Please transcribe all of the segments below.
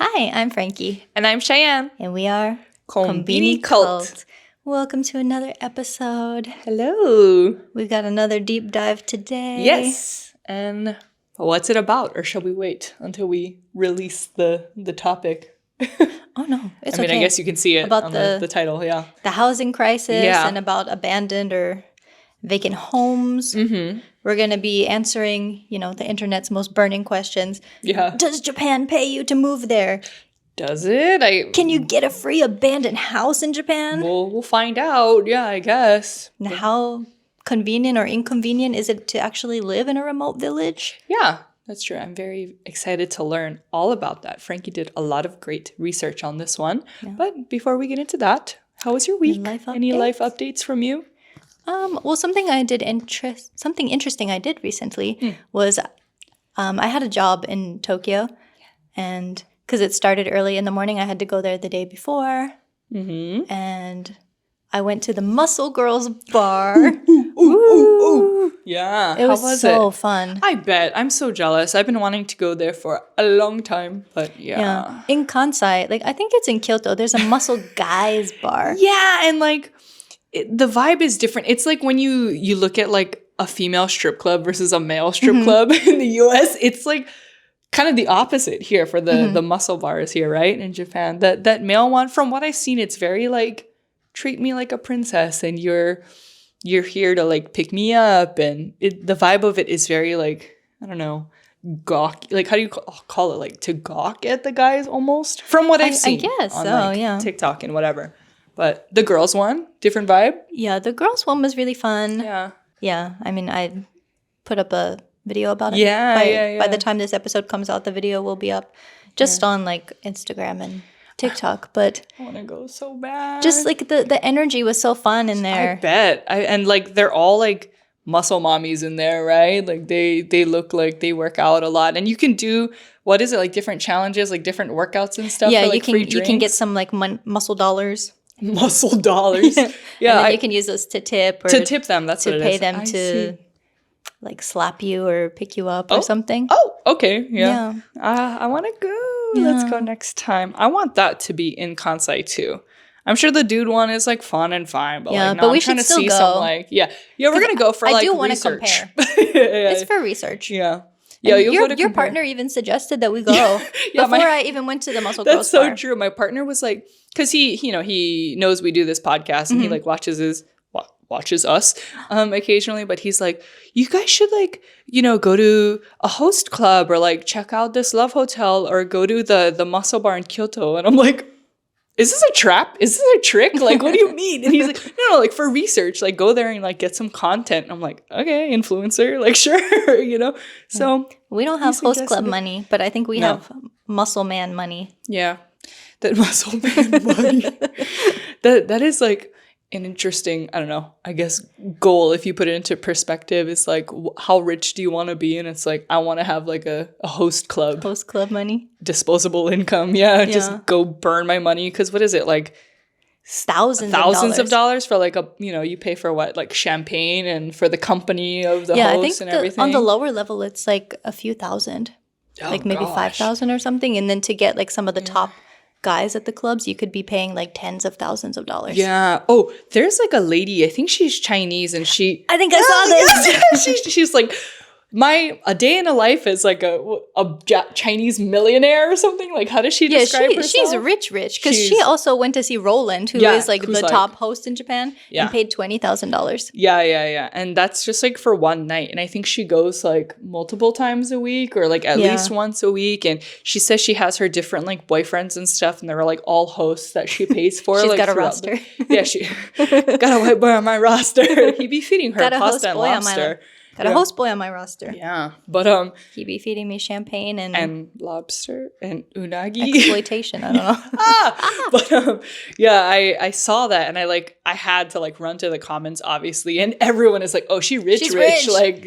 Hi, I'm Frankie. And I'm Cheyenne. And we are Conbini Cult. Welcome to another episode. Hello. We've got another deep dive today. Yes. And what's it about? Or shall we wait until we release the topic? Oh, no. It's I guess you can see it about on the title, yeah. The housing crisis and about abandoned or vacant homes. Mm-hmm. We're going to be answering, the internet's most burning questions. Yeah. Does Japan pay you to move there? Does it? Can you get a free abandoned house in Japan? We'll find out. Yeah, I guess. And how convenient or inconvenient is it to actually live in a remote village? Yeah, that's true. I'm very excited to learn all about that. Frankie did a lot of great research on this one. Yeah. But before we get into that, how was your week? Any life updates from you? Well, something interesting I did recently was I had a job in Tokyo, and because it started early in the morning, I had to go there the day before, and I went to the Muscle Girls bar. Ooh. Yeah, it was so fun. I bet. I'm so jealous. I've been wanting to go there for a long time, but yeah. In Kansai, I think it's in Kyoto. There's a Muscle Guys bar. Yeah, and the vibe is different. It's like when you look at a female strip club versus a male strip club in the US, it's kind of the opposite here for the muscle bars here, right? In Japan. That male one, from what I've seen, it's very treat me like a princess and you're here to pick me up, and the vibe of it is very I don't know, gawk. How do you call it? To gawk at the guys almost? From what I've seen. I guess on TikTok and whatever. But the girls one, different vibe? Yeah, the girls one was really fun. Yeah. Yeah, I put up a video about it. Yeah, By the time this episode comes out, the video will be up just on Instagram and TikTok. But I want to go so bad. Just the energy was so fun in there. I bet. And they're all muscle mommies in there, right? They look like they work out a lot. And you can do, what is it, different challenges, different workouts and stuff? Yeah, for, you can get some muscle dollars. Muscle dollars. Yeah. And then you can use those to tip. Or to tip them, that's what it is. To pay them to slap you or pick you up or something. Oh, okay. Yeah. I want to go. Yeah. Let's go next time. I want that to be in Kansai too. I'm sure the dude one is fun and fine, but but we should still go. We're gonna go for I do want to research. compare. It's for research. Yeah. Yeah, your partner even suggested that we go before I even went to the Muscle Girls bar. That's so true. My partner was because he knows we do this podcast and he watches us occasionally, but he's you guys should go to a host club or check out this love hotel or go to the muscle bar in Kyoto. And I'm is this a trap? Is this a trick? What do you mean? And he's no, for research, go there and get some content. And I'm okay, influencer, sure, So we don't have host club money, but I think we have muscle man money. Yeah, that muscle man money. That is an interesting, I don't know, I guess goal if you put it into perspective is how rich do you want to be? And it's I want to have a host club. Host club money. Disposable income. Yeah. Just go burn my money. Because what is it? Thousands of dollars for you pay for what? Champagne and for the company of the host and everything. On the lower level, it's a few thousand. Maybe 5,000 or something. And then to get some of the top guys at the clubs, you could be paying tens of thousands of dollars. Yeah. Oh, there's a lady, I think she's Chinese, and I think I saw this. She's a day in a life as a Chinese millionaire or something. How does she describe herself? She's rich because she also went to see Roland, who is the top host in Japan, and paid $20,000. Yeah. And that's just for one night. And I think she goes multiple times a week or at least once a week. And she says she has her different boyfriends and stuff, and they're all hosts that she pays for. She's got a roster. She got a white boy on my roster. He'd be feeding her pasta and lobster. Got a host boy on my roster. Yeah. But he'd be feeding me champagne and lobster and unagi. Exploitation, I don't know. But I saw that and I had to run to the comments obviously, and everyone is oh, she's rich.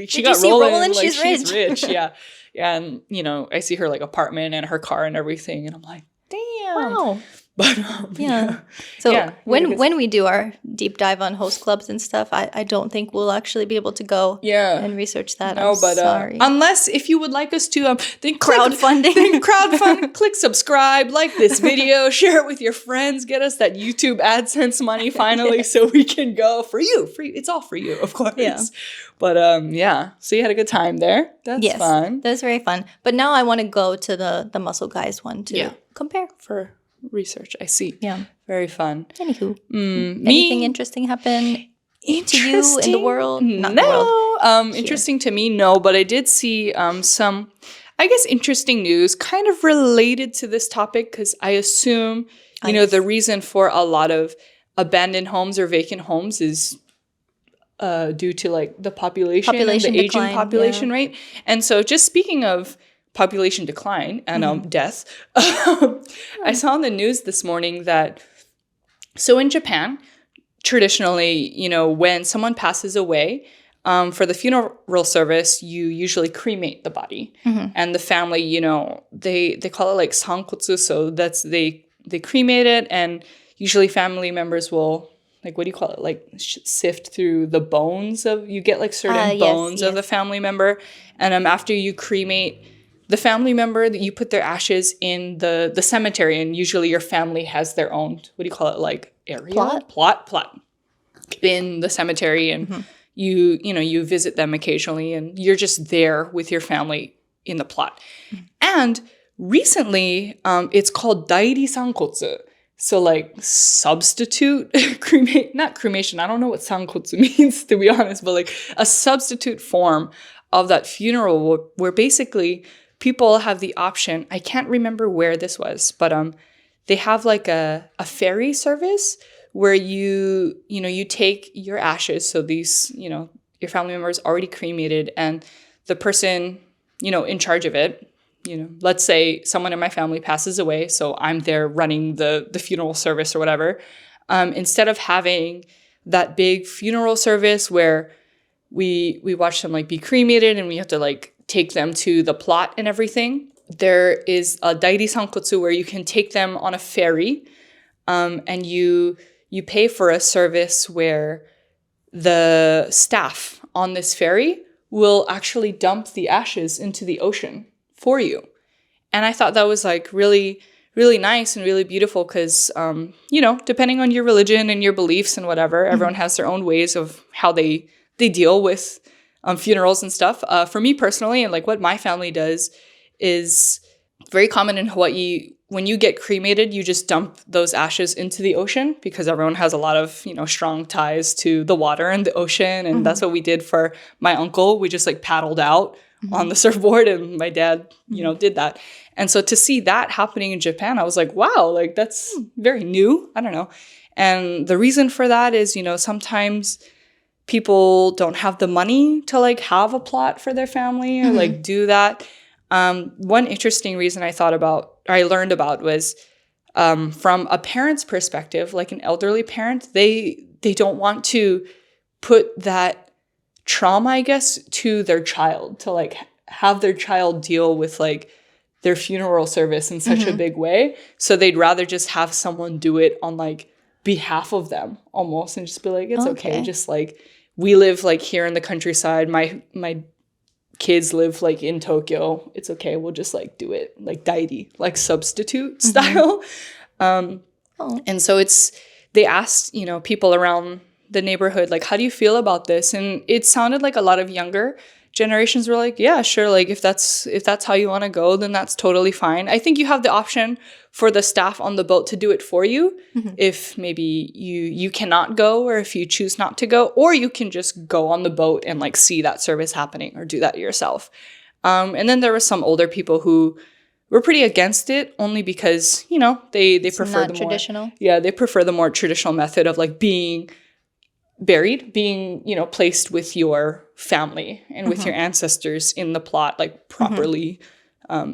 She got Roland. She's rich. Yeah. And I see her apartment and her car and everything, and I'm damn. Wow. But yeah. So yeah, when we do our deep dive on host clubs and stuff, I don't think we'll actually be able to go and research that. No, I'm but sorry. Unless if you would like us to then crowdfunding. Crowdfund, click subscribe, like this video, share it with your friends, get us that YouTube AdSense money finally so we can go for you. It's all for you, of course. Yeah. But so you had a good time there. That's fun. That was very fun. But now I want to go to the Muscle Guys one to compare. For research, I see. Yeah. Very fun. Anywho. Anything interesting happen to you in the world? Not no. the world. Interesting to me, no. But I did see some, I guess, interesting news kind of related to this topic because I assume, you know, the reason for a lot of abandoned homes or vacant homes is due to like the population and the aging decline, population, right? And so just speaking of population decline and death, I saw on the news this morning that, so in Japan, traditionally, you know, when someone passes away, for the funeral service, you usually cremate the body. And the family, you know, they call it like sankotsu, so that's they cremate it, and usually family members will, like, what do you call it? Like sift through the bones of, you get like certain bones of the family member. And after you cremate the family member, that you put their ashes in the cemetery, and usually your family has their own, what do you call it? Like area? Plot. In the cemetery, and you visit them occasionally, and you're just there with your family in the plot. And recently, it's called dairi散骨. So like substitute not cremation. I don't know what sankotsu means, to be honest, but like a substitute form of that funeral where basically people have the option. I can't remember where this was, but they have like a ferry service where you take your ashes. So these, you know, your family member is already cremated, and the person, you know, in charge of it, you know, let's say someone in my family passes away, so I'm there running the funeral service or whatever. Instead of having that big funeral service where we watch them like be cremated and we have to like take them to the plot and everything, there is a dairi sankotsu where you can take them on a ferry, and you pay for a service where the staff on this ferry will actually dump the ashes into the ocean for you. And I thought that was like really, really nice and really beautiful because, you know, depending on your religion and your beliefs and whatever, everyone has their own ways of how they deal with funerals and stuff. For me personally, and like what my family does is very common in Hawaii. When you get cremated, you just dump those ashes into the ocean because everyone has a lot of, you know, strong ties to the water and the ocean. And that's what we did for my uncle. We just like paddled out on the surfboard, and my dad, you know, did that. And so to see that happening in Japan, I was like, wow, like that's very new. I don't know. And the reason for that is, you know, sometimes people don't have the money to like have a plot for their family or like do that. One interesting reason I learned about was from a parent's perspective, like an elderly parent, they don't want to put that trauma, I guess, to their child, to like have their child deal with like their funeral service in such a big way. So they'd rather just have someone do it on like behalf of them almost, and just be like, it's okay. Just like, we live like here in the countryside. My kids live like in Tokyo. It's okay. We'll just like do it like dairi, like substitute style. And so they asked, you know, people around the neighborhood, like, how do you feel about this? And it sounded like a lot of younger generations were like, yeah, sure. Like if that's how you want to go, then that's totally fine. I think you have the option for the staff on the boat to do it for you. If maybe you cannot go, or if you choose not to go, or you can just go on the boat and like see that service happening or do that yourself. And then there were some older people who were pretty against it, only because, you know, they prefer the traditional. They prefer the more traditional method of like being buried, being, you know, placed with your family and with your ancestors in the plot, like properly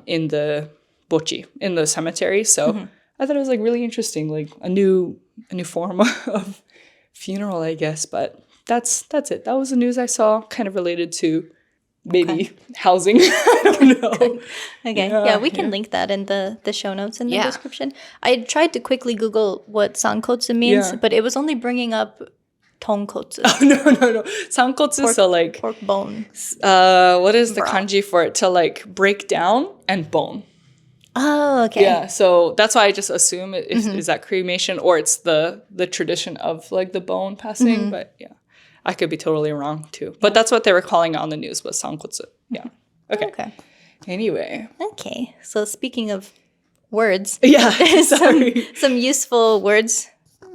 in the bochi, in the cemetery. So I thought it was like really interesting, like a new form of funeral, I guess. But that's it. That was the news I saw, kind of related to maybe housing. I don't know. Okay. Yeah, we can link that in the show notes in the description. I tried to quickly Google what sankotsu means, but it was only bringing up tonkotsu. Oh, no. Sankotsu, so like... Pork bone. What is the kanji for it? To like break down and bone. Oh, okay. Yeah, so that's why I just assume is that cremation or it's the tradition of like the bone passing. But yeah, I could be totally wrong too. But that's what they were calling it on the news was sankotsu. Yeah. Okay. Anyway. Okay. So speaking of words. Yeah, sorry. Some useful words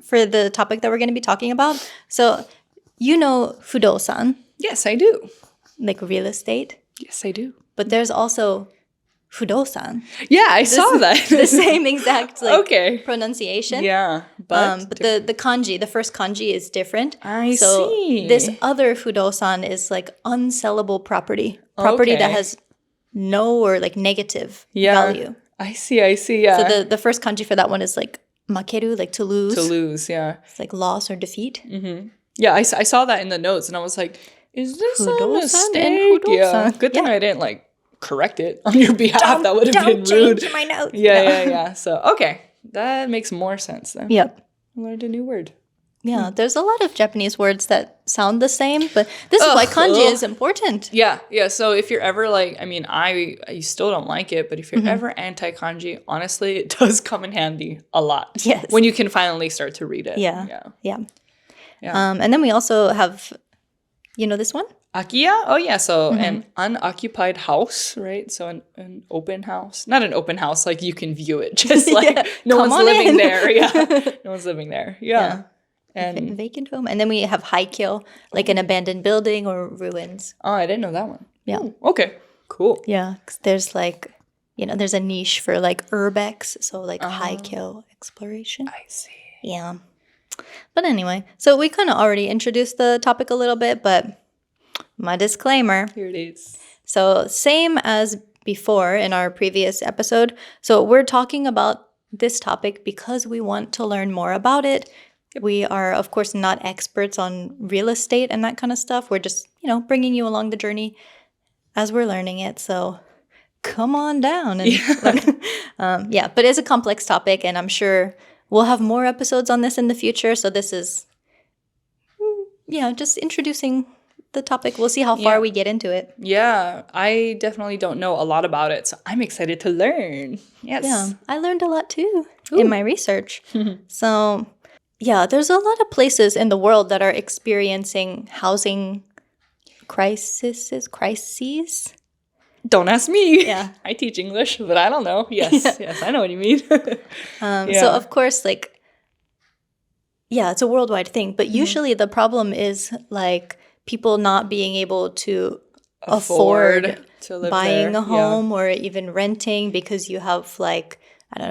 for the topic that we're going to be talking about. So you know fudousan. Yes, I do. Like real estate. Yes, I do. But there's also fudousan. Yeah, I saw that. The same exact pronunciation. Yeah, but the kanji, the first kanji is different. I see. So this other fudousan is like unsellable property that has no or like negative value. I see. Yeah. So the first kanji for that one is like makeru, like to lose. To lose, yeah. It's like loss or defeat. Mm-hmm. Yeah, I saw that in the notes, and I was like, "Is this a mistake?" Yeah, good thing I didn't like correct it on your behalf. That would have been rude. Don't change my notes. Yeah. So, okay. That makes more sense then. Yep. I learned a new word. Yeah, there's a lot of Japanese words that sound the same, but this is why kanji is important. Yeah. So if you're ever like, I mean, I still don't like it, but if you're ever anti-kanji, honestly, it does come in handy a lot. Yes. When you can finally start to read it. Yeah. And then we also have, you know this one? Akiya? Oh, yeah. So an unoccupied house, right? So an open house. Not an open house, like you can view it. Just like no one's living there. Yeah. No one's living there. Yeah. And vacant home. And then we have haikyo, like an abandoned building or ruins. Oh, I didn't know that one. Yeah. Ooh, okay. Cool. Yeah. 'Cause there's like, there's a niche for like urbex. So like haikyo exploration. I see. Yeah. But anyway, so we kind of already introduced the topic a little bit, but my disclaimer. Here it is. So same as before in our previous episode. So we're talking about this topic because we want to learn more about it. Yep. We are, of course, not experts on real estate and that kind of stuff. We're just, bringing you along the journey as we're learning it. So come on down. And but it's a complex topic, and I'm sure we'll have more episodes on this in the future. So this is, just introducing the topic. We'll see how far we get into it. Yeah, I definitely don't know a lot about it, so I'm excited to learn. Yes. Yeah, I learned a lot too in my research. So, there's a lot of places in the world that are experiencing housing crises. Don't ask me. Yeah. I teach English, but I don't know. Yes, I know what you mean. So, of course, it's a worldwide thing. But usually the problem is, people not being able to afford to live buying there. a home or even renting because you have,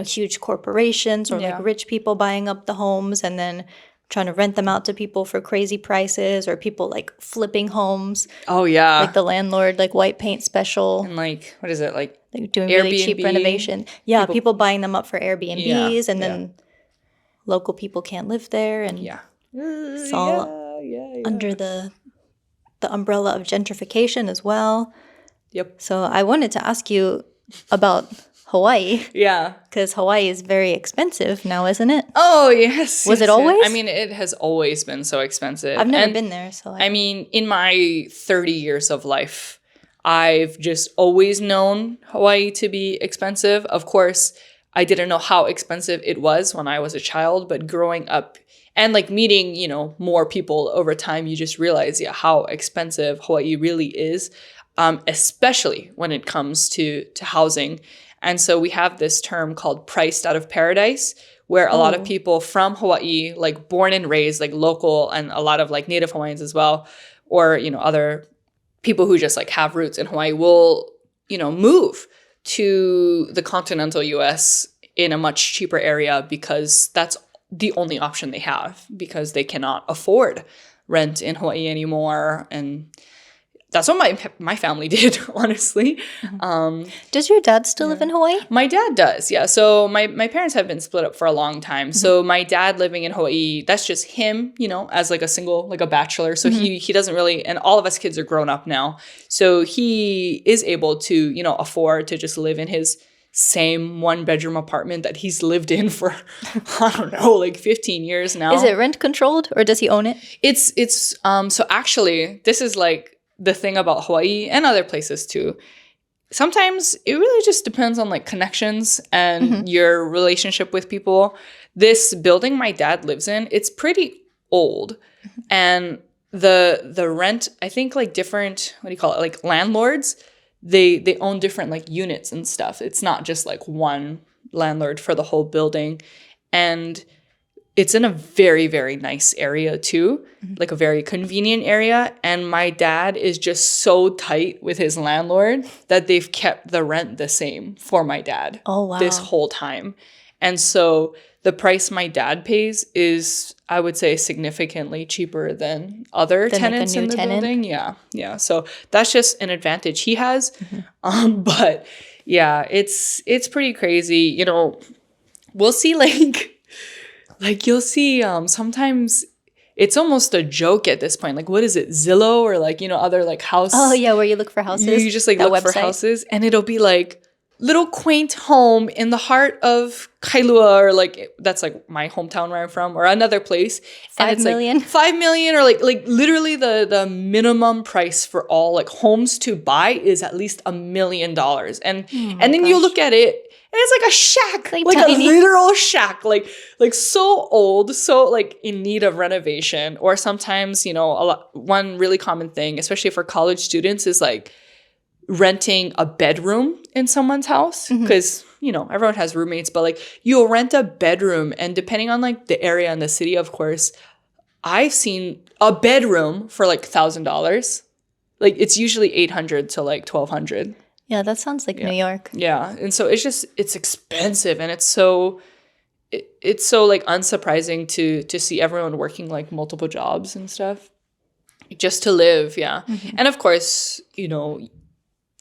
huge corporations or, rich people buying up the homes and then trying to rent them out to people for crazy prices, or people, flipping homes. Oh, yeah. Like the landlord, white paint special. And, what is it, doing Airbnb? really cheap renovation. Yeah, people buying them up for Airbnbs, and then local people can't live there. And it's all under the umbrella of gentrification as well. Yep. So I wanted to ask you about Hawaii. Yeah. Because Hawaii is very expensive now, isn't it? Oh, yes. Was it always? I mean, it has always been so expensive. I've never been there, so I mean, in my 30 years of life, I've just always known Hawaii to be expensive. Of course, I didn't know how expensive it was when I was a child, but growing up and meeting, more people over time, you just realize, how expensive Hawaii really is, especially when it comes to housing. And so we have this term called priced out of paradise, where a lot of people from Hawaii, born and raised, local, and a lot of Native Hawaiians as well, or, other people who just have roots in Hawaii will, move to the continental US in a much cheaper area because that's the only option they have, because they cannot afford rent in Hawaii anymore. And that's what my family did, honestly. Does your dad still live in Hawaii? My dad does, yeah. So my parents have been split up for a long time. So my dad living in Hawaii, that's just him, you know, as like a single, like a bachelor. So he doesn't really, and all of us kids are grown up now. So he is able to, you know, afford to just live in his same 1-bedroom apartment that he's lived in for, I don't know, like 15 years now. Is it rent controlled or does he own it? It's so actually, this is like the thing about Hawaii and other places too. Sometimes it really just depends on like connections and your relationship with people. This building my dad lives in, it's pretty old. And the rent, I think like different, what do you call it? Like landlords, they own different like units and stuff. It's not just like one landlord for the whole building. And it's in a very, very nice area too, like a very convenient area. And my dad is just so tight with his landlord that they've kept the rent the same for my dad this whole time. And so the price my dad pays is, I would say, significantly cheaper than other tenants in the building. Yeah. So that's just an advantage he has. But yeah, it's pretty crazy. You know, we'll see like you'll see sometimes it's almost a joke at this point. Like, what is it, Zillow or like, you know, other like house. Oh, yeah, where you look for houses. You just like look for houses and it'll be like little quaint home in the heart of Kailua, or like that's like my hometown where I'm from, or another place. 5 million. Like 5 million, or like literally the minimum price for all like homes to buy is at least $1 million. And then you look at it, and it's like a shack, like a literal shack, like so old, so like in need of renovation. Or sometimes, you know, one really common thing, especially for college students, is like renting a bedroom in someone's house, because you know everyone has roommates, but like you'll rent a bedroom, and depending on like the area and the city, of course, I've seen a bedroom for like $1,000. Like it's usually $800 to like $1,200. Yeah, that sounds like New York. Yeah, and so it's expensive, and it's so like unsurprising to see everyone working like multiple jobs and stuff just to live. Yeah, and of course, you know,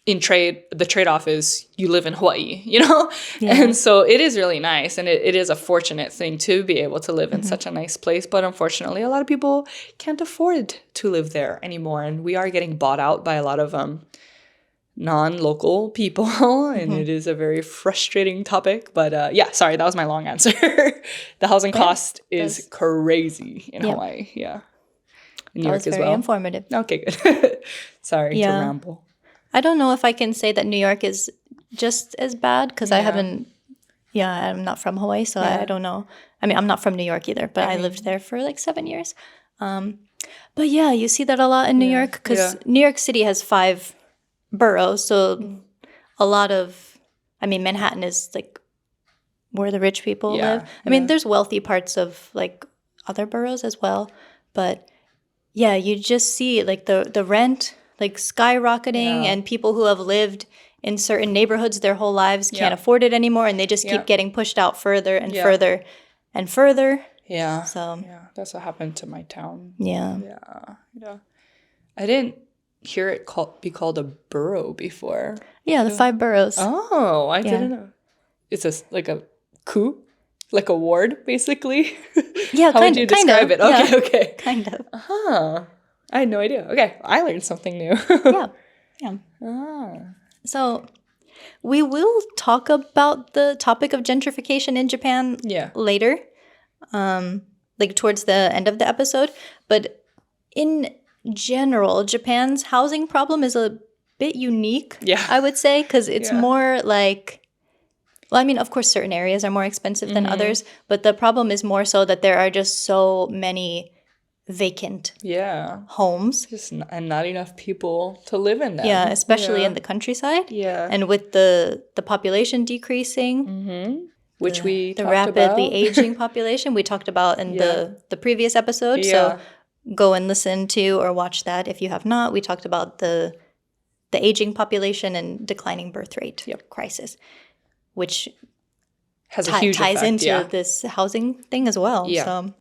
in trade, the trade-off is you live in Hawaii, you know? Yeah. And so it is really nice, and it is a fortunate thing to be able to live in such a nice place. But unfortunately, a lot of people can't afford to live there anymore, and we are getting bought out by a lot of non-local people, and it is a very frustrating topic. But yeah, sorry, that was my long answer. The housing cost is crazy in Hawaii. Yeah. In New York as well. Very informative. Okay, good. Sorry to ramble. I don't know if I can say that New York is just as bad, because I haven't, I'm not from Hawaii, so I don't know. I mean, I'm not from New York either, but I lived there for like 7 years. But yeah, you see that a lot in New York, because New York City has 5 boroughs, so a lot of, I mean, Manhattan is like where the rich people live. I mean, there's wealthy parts of like other boroughs as well, but yeah, you just see like the rent like skyrocketing, and people who have lived in certain neighborhoods their whole lives can't afford it anymore, and they just keep getting pushed out further and further and further. Yeah. So that's what happened to my town. Yeah. I didn't hear it be called a borough before. Yeah, the 5 boroughs. Oh, I didn't know. It's like a coup? Like a ward, basically? Yeah, How would you describe it? Okay. Kind of. I had no idea. Okay, I learned something new. Yeah. So we will talk about the topic of gentrification in Japan later, like towards the end of the episode. But in general, Japan's housing problem is a bit unique, I would say, because it's more like, well, I mean, of course, certain areas are more expensive than others, but the problem is more so that there are just so many vacant homes. And not enough people to live in them. Yeah, especially in the countryside. Yeah. And with the population decreasing. Which we talked about. The rapidly aging population we talked about in the previous episode. So go and listen to or watch that if you have not. We talked about the aging population and declining birth rate crisis, which has a huge ties effect, into this housing thing as well. So,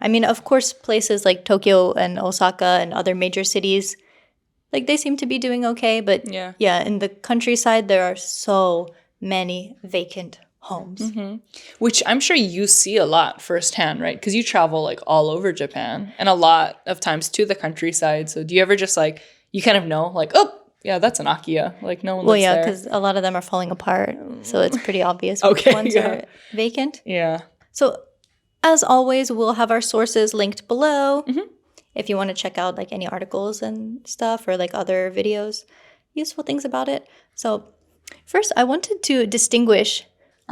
I mean, of course, places like Tokyo and Osaka and other major cities, like they seem to be doing okay. But yeah, in the countryside, there are so many vacant homes. Which I'm sure you see a lot firsthand, right? Because you travel like all over Japan and a lot of times to the countryside. So do you ever just like, you kind of know like, oh, yeah, that's an Akiya. Like no one lives there. Because a lot of them are falling apart. So it's pretty obvious which ones are vacant. Yeah. So as always, we'll have our sources linked below. If you want to check out like any articles and stuff or like other videos, useful things about it. So first, I wanted to distinguish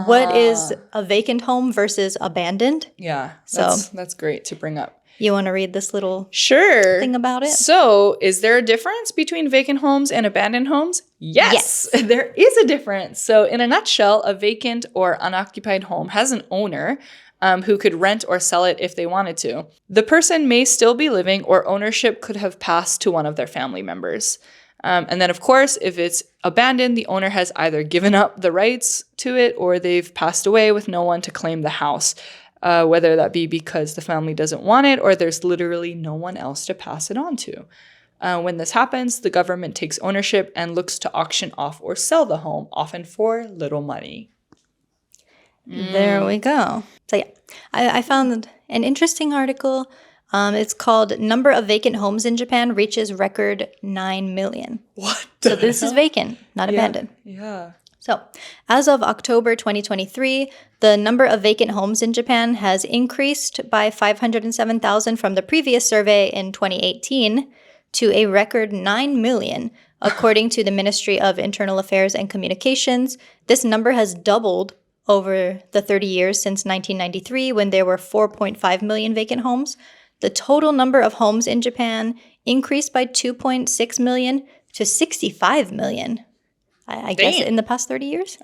what is a vacant home versus abandoned. Yeah, so that's great to bring up. You want to read this little thing about it? So is there a difference between vacant homes and abandoned homes? Yes, there is a difference. So in a nutshell, a vacant or unoccupied home has an owner who could rent or sell it if they wanted to. The person may still be living or ownership could have passed to one of their family members. And then, of course, if it's abandoned, the owner has either given up the rights to it or they've passed away with no one to claim the house, whether that be because the family doesn't want it or there's literally no one else to pass it on to. When this happens, the government takes ownership and looks to auction off or sell the home, often for little money. There we go. So yeah, I found an interesting article. It's called Number of Vacant Homes in Japan Reaches Record 9 Million. What? So this is vacant, not abandoned. Yeah. So as of October 2023, the number of vacant homes in Japan has increased by 507,000 from the previous survey in 2018 to a record 9 million, according to the Ministry of Internal Affairs and Communications. This number has doubled over the 30 years since 1993, when there were 4.5 million vacant homes. The total number of homes in Japan increased by 2.6 million to 65 million, I guess, in the past 30 years,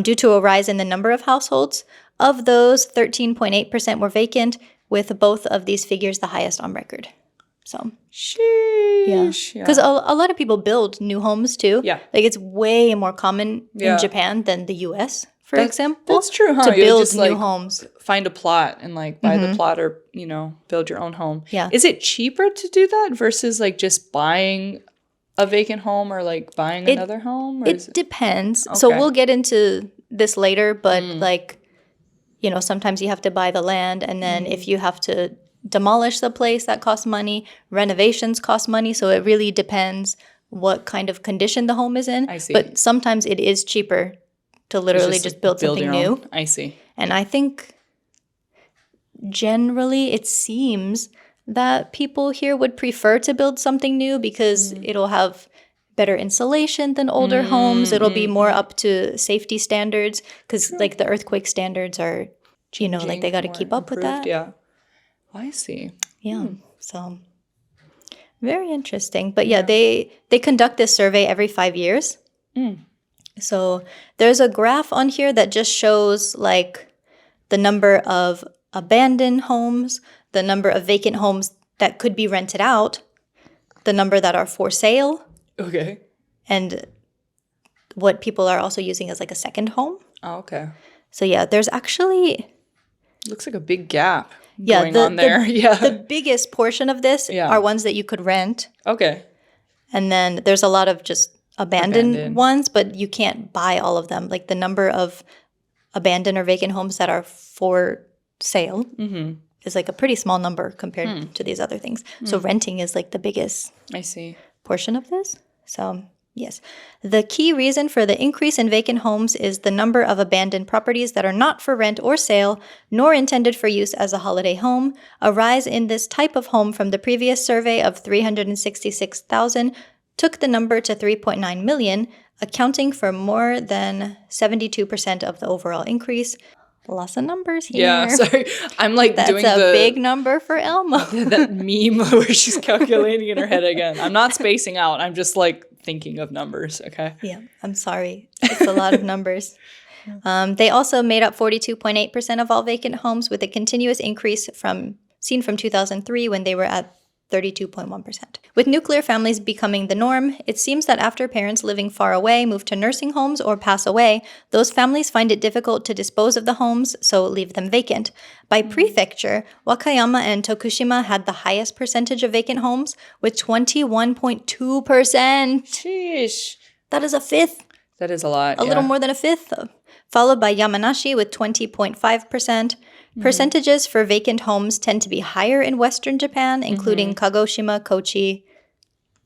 due to a rise in the number of households. Of those, 13.8% were vacant, with both of these figures the highest on record. So, sheesh. Because a lot of people build new homes too. Yeah. Like it's way more common in Japan than the US, for example. That's true, huh? To build just, new homes. Find a plot and like buy the plot or, build your own home. Yeah. Is it cheaper to do that versus like just buying a vacant home or like buying another home? Or it depends. Okay. So we'll get into this later, but sometimes you have to buy the land, and then if you have to demolish the place, that costs money. Renovations cost money. So it really depends what kind of condition the home is in. I see. But sometimes it is cheaper to literally just build something new. I see. And I think generally it seems that people here would prefer to build something new because it'll have better insulation than older homes. It'll be more up to safety standards because like the earthquake standards are, like they got to keep up with that. Yeah. I see. Yeah. So very interesting. But they conduct this survey every 5 years. So there's a graph on here that just shows like the number of abandoned homes, the number of vacant homes that could be rented out, the number that are for sale. Okay. And what people are also using as like a second home. Oh, okay. So there's actually... Looks like a big gap going on there. The biggest portion of this are ones that you could rent. Okay. And then there's a lot of just abandoned ones, but you can't buy all of them. Like the number of abandoned or vacant homes that are for sale is like a pretty small number compared to these other things. So renting is like the biggest portion of this. So yes. The key reason for the increase in vacant homes is the number of abandoned properties that are not for rent or sale, nor intended for use as a holiday home. A rise in this type of home from the previous survey of 366,000 took the number to 3.9 million, accounting for more than 72% of the overall increase. Lots of numbers here. Yeah, sorry. I'm like That's doing a big number for Elmo. that meme where she's calculating in her head again. I'm not spacing out. I'm just like thinking of numbers, okay? Yeah, I'm sorry. It's a lot of numbers. They also made up 42.8% of all vacant homes, with a continuous increase seen from 2003 when they were at 32.1%. With nuclear families becoming the norm, it seems that after parents living far away move to nursing homes or pass away, those families find it difficult to dispose of the homes, so leave them vacant. By prefecture, Wakayama and Tokushima had the highest percentage of vacant homes, with 21.2%. Sheesh. That is a fifth. That is a lot. A little more than a fifth. Followed by Yamanashi with 20.5%. Percentages for vacant homes tend to be higher in Western Japan, including Kagoshima, Kochi.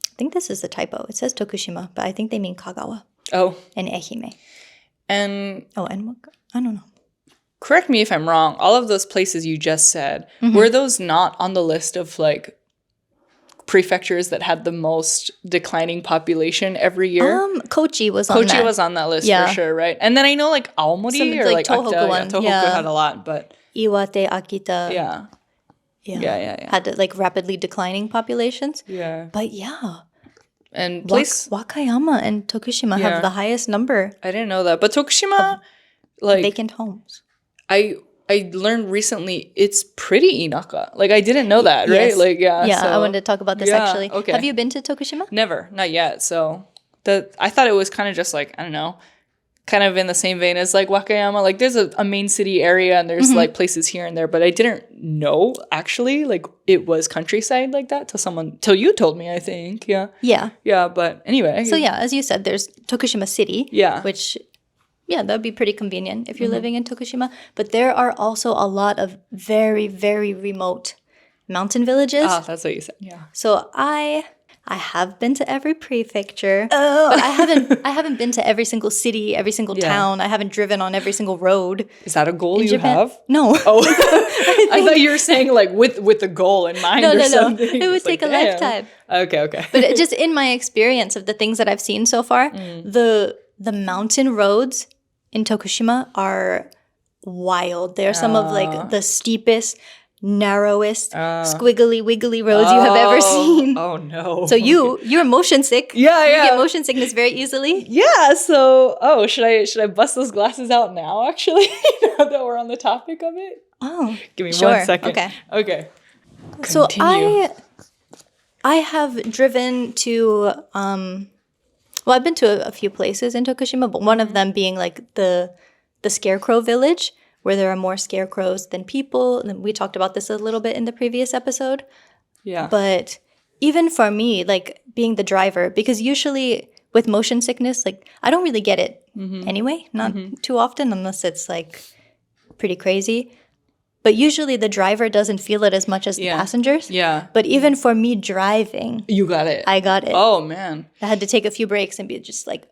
I think this is a typo. It says Tokushima, but I think they mean Kagawa. Oh. And Ehime. And I don't know. Correct me if I'm wrong. All of those places you just said, were those not on the list of like prefectures that had the most declining population every year? Kochi was on that. Kochi was on that list for sure, right? And then I know like Aomori or like Tohoku Akita, one. Tohoku had a lot, but Iwate, Akita. Yeah. Had like rapidly declining populations. Yeah. But yeah. And Wakayama and Tokushima have the highest number. I didn't know that. But Tokushima, like vacant homes. I learned recently it's pretty inaka. Like I didn't know that, right? Yes. Like Yeah, so, I wanted to talk about this actually. Okay. Have you been to Tokushima? Never, not yet. So I thought it was kind of just like, I don't know, kind of in the same vein as like Wakayama. Like there's a main city area and there's like places here and there, but I didn't know actually like it was countryside like that till you told me, I think. Yeah. Yeah, but anyway. So yeah, as you said, there's Tokushima City. Yeah. Which that would be pretty convenient if you're living in Tokushima. But there are also a lot of very, very remote mountain villages. Ah, that's what you said. Yeah. So I have been to every prefecture, but I haven't been to every single city, every single town. I haven't driven on every single road. Is that a goal you have? No. Oh, I thought you were saying like with the goal in mind or something. It would take a lifetime. Okay. But just in my experience of the things that I've seen so far, the mountain roads in Tokushima are wild. They are some of like the steepest, narrowest, squiggly wiggly roads you have ever seen. Oh no. So you're motion sick. Yeah. You get motion sickness very easily. Yeah, so should I bust those glasses out now actually? Now that we're on the topic of it? Oh. Give me 1 second. Okay. Continue. So I have driven to I've been to a few places in Tokushima, but one of them being like the Scarecrow Village, where there are more scarecrows than people. And we talked about this a little bit in the previous episode. Yeah. But even for me, like being the driver, because usually with motion sickness, like I don't really get it anyway, not too often unless it's like pretty crazy. But usually the driver doesn't feel it as much as the passengers. Yeah. But even for me driving, You got it. I got it. Oh man. I had to take a few breaks and be just like,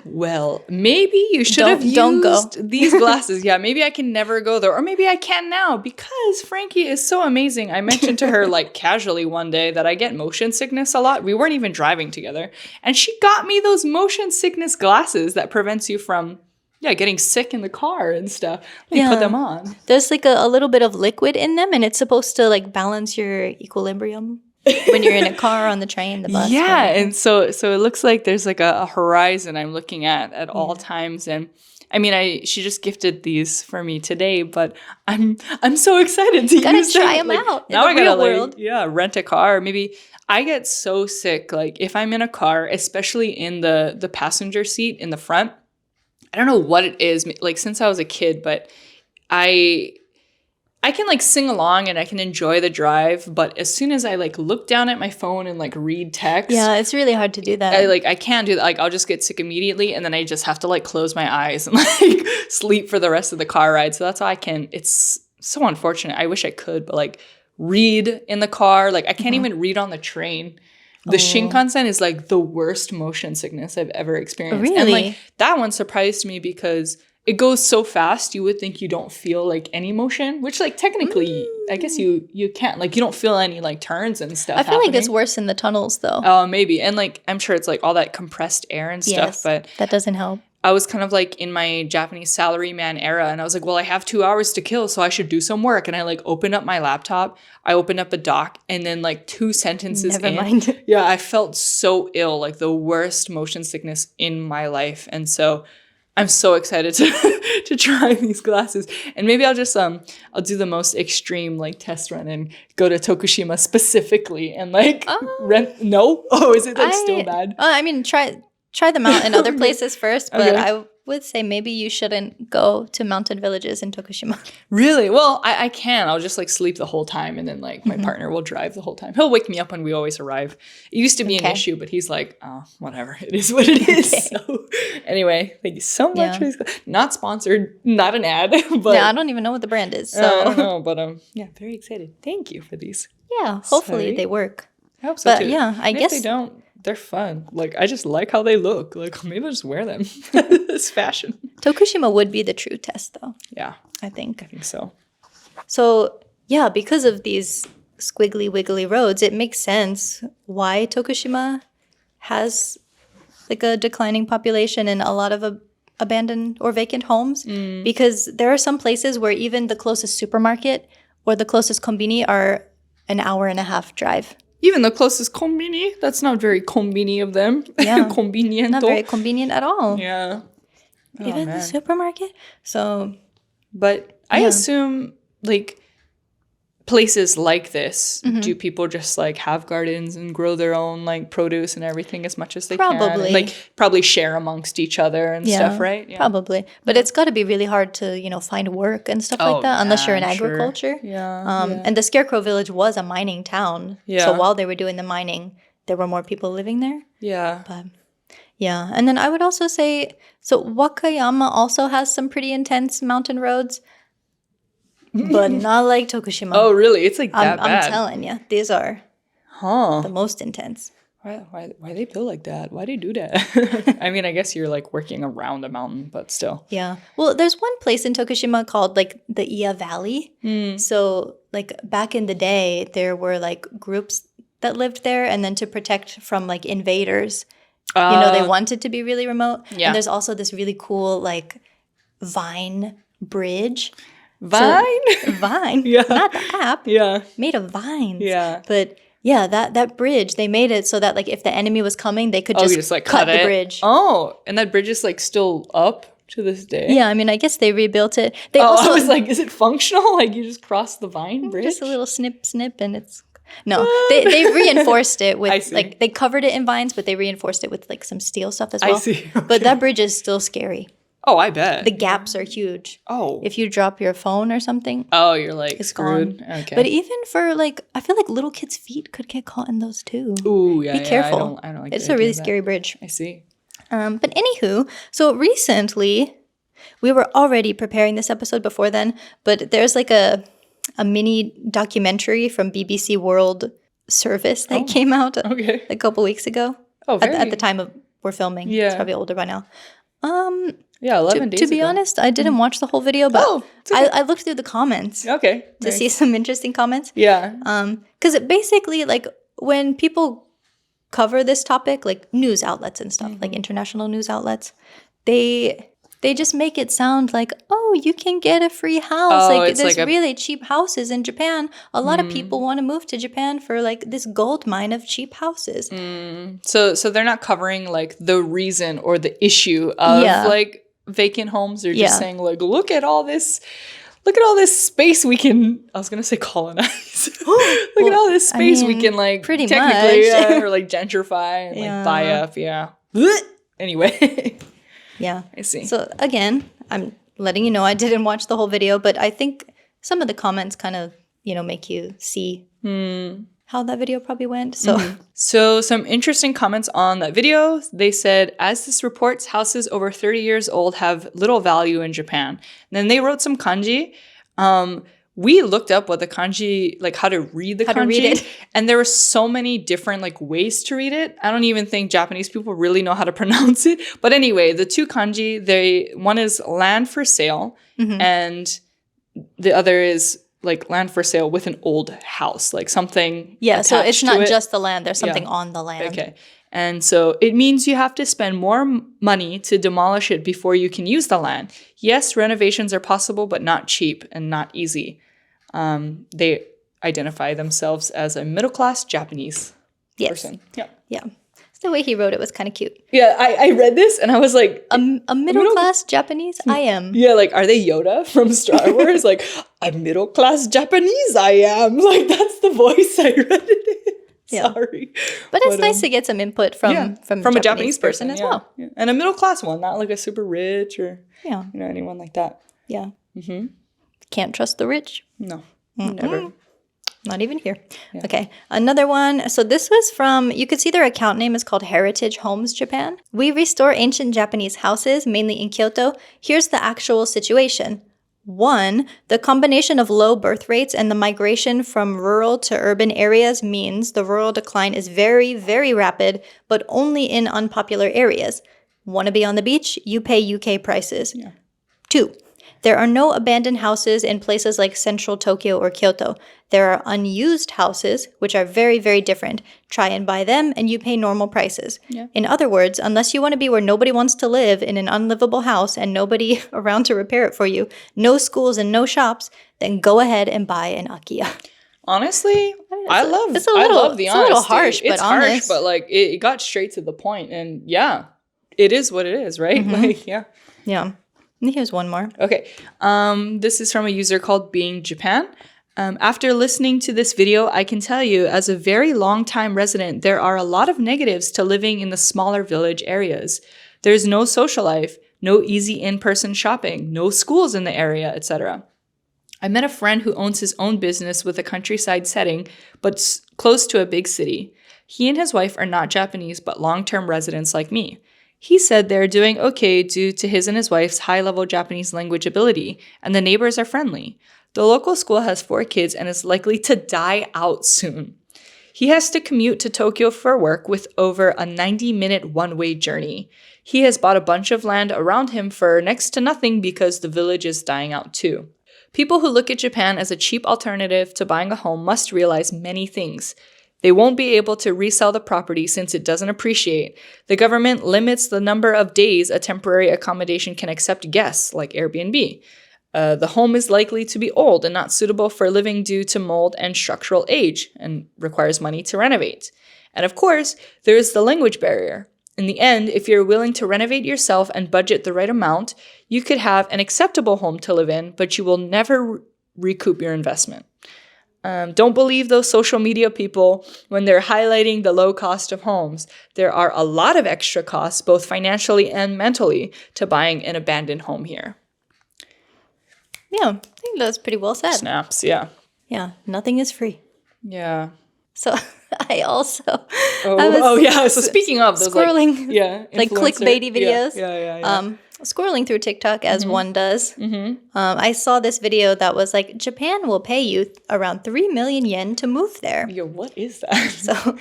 well, maybe you should have used these glasses. Yeah, maybe I can never go there. Or maybe I can now because Frankie is so amazing. I mentioned to her like casually one day that I get motion sickness a lot. We weren't even driving together. And she got me those motion sickness glasses that prevents you from getting sick in the car and stuff. Put them on. There's like a little bit of liquid in them and it's supposed to like balance your equilibrium when you're in a car, on the train, the bus. Yeah, and so it looks like there's like a horizon I'm looking at all times. And I mean, she just gifted these for me today, but I'm so excited to use them. Try them out. Now I gotta world. rent a car. Maybe I get so sick like if I'm in a car, especially in the passenger seat in the front. I don't know what it is, like since I was a kid, but I can like sing along and I can enjoy the drive, but as soon as I like look down at my phone and like read text, it's really hard to do that. I can't do that. Like I'll just get sick immediately, and then I just have to like close my eyes and like sleep for the rest of the car ride. So that's how I can. It's so unfortunate. I wish I could, but like read in the car, like I can't even read on the train. The Shinkansen is like the worst motion sickness I've ever experienced. Really? And like that one surprised me because it goes so fast, you would think you don't feel like any motion, which like technically, I guess you can't. Like you don't feel any like turns and stuff I feel like it's worse in the tunnels though. Oh, maybe. And like I'm sure it's like all that compressed air and stuff, but that doesn't help. I was kind of like in my Japanese salaryman era and I was like, well, I have 2 hours to kill, so I should do some work. And I like opened up my laptop, I opened up a doc, and then like 2 sentences Never mind. Yeah, I felt so ill, like the worst motion sickness in my life. And so I'm so excited to try these glasses. And maybe I'll just I'll do the most extreme like test run and go to Tokushima specifically and like rent. No, is it like still bad? I mean, try them out in other places first, but I would say maybe you shouldn't go to mountain villages in Tokushima. Really? Well, I can. I'll just like sleep the whole time, and then like my partner will drive the whole time. He'll wake me up when we always arrive. It used to be an issue, but he's like, oh, whatever. It is what it is. So anyway, thank you so much for these. Not sponsored, not an ad, but yeah, I don't even know what the brand is. So I don't know, but yeah, very excited. Thank you for these. Yeah, hopefully they work. I hope so too. Yeah, I guess if they don't. They're fun. Like, I just like how they look. Like, maybe I'll just wear them. It's fashion. Tokushima would be the true test, though. Yeah. I think so. So, yeah, because of these squiggly wiggly roads, it makes sense why Tokushima has, like, a declining population and a lot of abandoned or vacant homes. Because there are some places where even the closest supermarket or the closest konbini are an hour and a half drive. Even the closest konbini, that's not very konbini of them. Yeah. Convenient. Not very convenient at all. Yeah. Even the supermarket. So. But I assume, like, places like this, do people just, like, have gardens and grow their own, like, produce and everything as much as they can? And, like, probably share amongst each other and stuff, right? Yeah, probably. But it's got to be really hard to, you know, find work and stuff like that, unless you're in agriculture. Yeah. And the Scarecrow Village was a mining town. Yeah. So while they were doing the mining, there were more people living there. Yeah. But, yeah. And then I would also say, so Wakayama also has some pretty intense mountain roads. But not like Tokushima. Oh, really? It's like that bad? I'm telling you. These are the most intense. Why they build like that? Why do you do that? I mean, I guess you're like working around a mountain, but still. Yeah. Well, there's one place in Tokushima called like the Iya Valley. So like back in the day, there were like groups that lived there. And then to protect from like invaders, you know, they wanted to be really remote. Yeah. And there's also this really cool like vine bridge. Vine, yeah, not the app, made of vines, but that bridge, they made it so that like if the enemy was coming, they could just like cut the bridge. And that bridge is like still up to this day. Yeah, I mean, I guess they rebuilt it. I was like, is it functional? Like you just cross the vine bridge? Just a little snip, and it's they reinforced it with like they covered it in vines, but they reinforced it with like some steel stuff as well. I see. Okay. But that bridge is still scary. Oh, I bet. The gaps are huge. Oh. If you drop your phone or something. Oh, you're like it's screwed. Gone. Okay. But even for like, I feel like little kids' feet could get caught in those too. Ooh, yeah. Be careful. I don't like it's a really scary bridge. I see. But anywho, so recently, we were already preparing this episode before then, but there's like a mini documentary from BBC World Service that came out a couple weeks ago. Oh, at the time of we're filming. Yeah. It's probably older by now. 11 days to be ago. honest, I didn't watch the whole video, but I looked through the comments. Okay. To see some interesting comments. Yeah. Because it basically, like, when people cover this topic, like news outlets and stuff, like international news outlets, they just make it sound like, oh, you can get a free house. Like, there's like really cheap houses in Japan. A lot of people want to move to Japan for, like, this gold mine of cheap houses. So they're not covering, like, the reason or the issue of, like, vacant homes. They're just saying, like, look at all this space we can, I was going to say colonize. Look at all this space we can, like, pretty technically, much. Or, like, gentrify and, like, buy up. Yeah. Anyway. Yeah. I see. So, again, I'm letting you know I didn't watch the whole video, but I think some of the comments kind of, you know, make you see how that video probably went. So some interesting comments on that video. They said, as this reports, houses over 30 years old have little value in Japan. And then they wrote some kanji. We looked up what the kanji, like how to read the kanji. And there were so many different like ways to read it. I don't even think Japanese people really know how to pronounce it. But anyway, the two kanji, one is land for sale and the other is like land for sale with an old house, like something. Yeah, so it's not just the land. There's something on the land. Okay. And so it means you have to spend more money to demolish it before you can use the land. Yes, renovations are possible, but not cheap and not easy. They identify themselves as a middle-class Japanese person. Yeah. The way he wrote it was kind of cute. Yeah, I read this and I was like... A middle-class Japanese? I am. Yeah, like, are they Yoda from Star Wars? Like, a middle-class Japanese I am. Like, that's the voice I read it in. Yeah. Sorry. But it's nice to get some input from a Japanese person as well. Yeah. And a middle-class one, not like a super rich or, anyone like that. Yeah. Can't trust the rich. No, never. Not even here. Yeah. Okay, another one. So this was from, you could see their account name is called Heritage Homes Japan. We restore ancient Japanese houses, mainly in Kyoto. Here's the actual situation. 1, the combination of low birth rates and the migration from rural to urban areas means the rural decline is very, very rapid, but only in unpopular areas. Want to be on the beach? You pay UK prices. Yeah. 2, there are no abandoned houses in places like central Tokyo or Kyoto. There are unused houses, which are very, very different. Try and buy them, and you pay normal prices. Yeah. In other words, unless you want to be where nobody wants to live in an unlivable house and nobody around to repair it for you, no schools and no shops, then go ahead and buy an Akiya. Honestly, I love the honesty. It's a little harsh, but honest. Harsh, but like it got straight to the point, and it is what it is, right? Like, yeah. Here's one more. Okay. This is from a user called Being Japan. After listening to this video, I can tell you, as a very long-time resident, there are a lot of negatives to living in the smaller village areas. There's no social life, no easy in-person shopping, no schools in the area, etc. I met a friend who owns his own business with a countryside setting, but close to a big city. He and his wife are not Japanese, but long-term residents like me. He said they're doing okay due to his and his wife's high-level Japanese language ability, and the neighbors are friendly. The local school has 4 kids and is likely to die out soon. He has to commute to Tokyo for work with over a 90-minute one-way journey. He has bought a bunch of land around him for next to nothing because the village is dying out too. People who look at Japan as a cheap alternative to buying a home must realize many things. They won't be able to resell the property since it doesn't appreciate. The government limits the number of days a temporary accommodation can accept guests, like Airbnb. The home is likely to be old and not suitable for living due to mold and structural age, and requires money to renovate. And of course, there is the language barrier. In the end, if you're willing to renovate yourself and budget the right amount, you could have an acceptable home to live in, but you will never recoup your investment. Don't believe those social media people when they're highlighting the low cost of homes. There are a lot of extra costs, both financially and mentally, to buying an abandoned home here. Yeah, I think that's pretty well said. Snaps, yeah. Yeah, nothing is free. Yeah. So I also... So speaking of those, scrolling, like influencer. clickbaity videos. Yeah. Scrolling through TikTok as one does. I saw this video that was like, Japan will pay you around 3 million yen to move there. Yo, what is that? So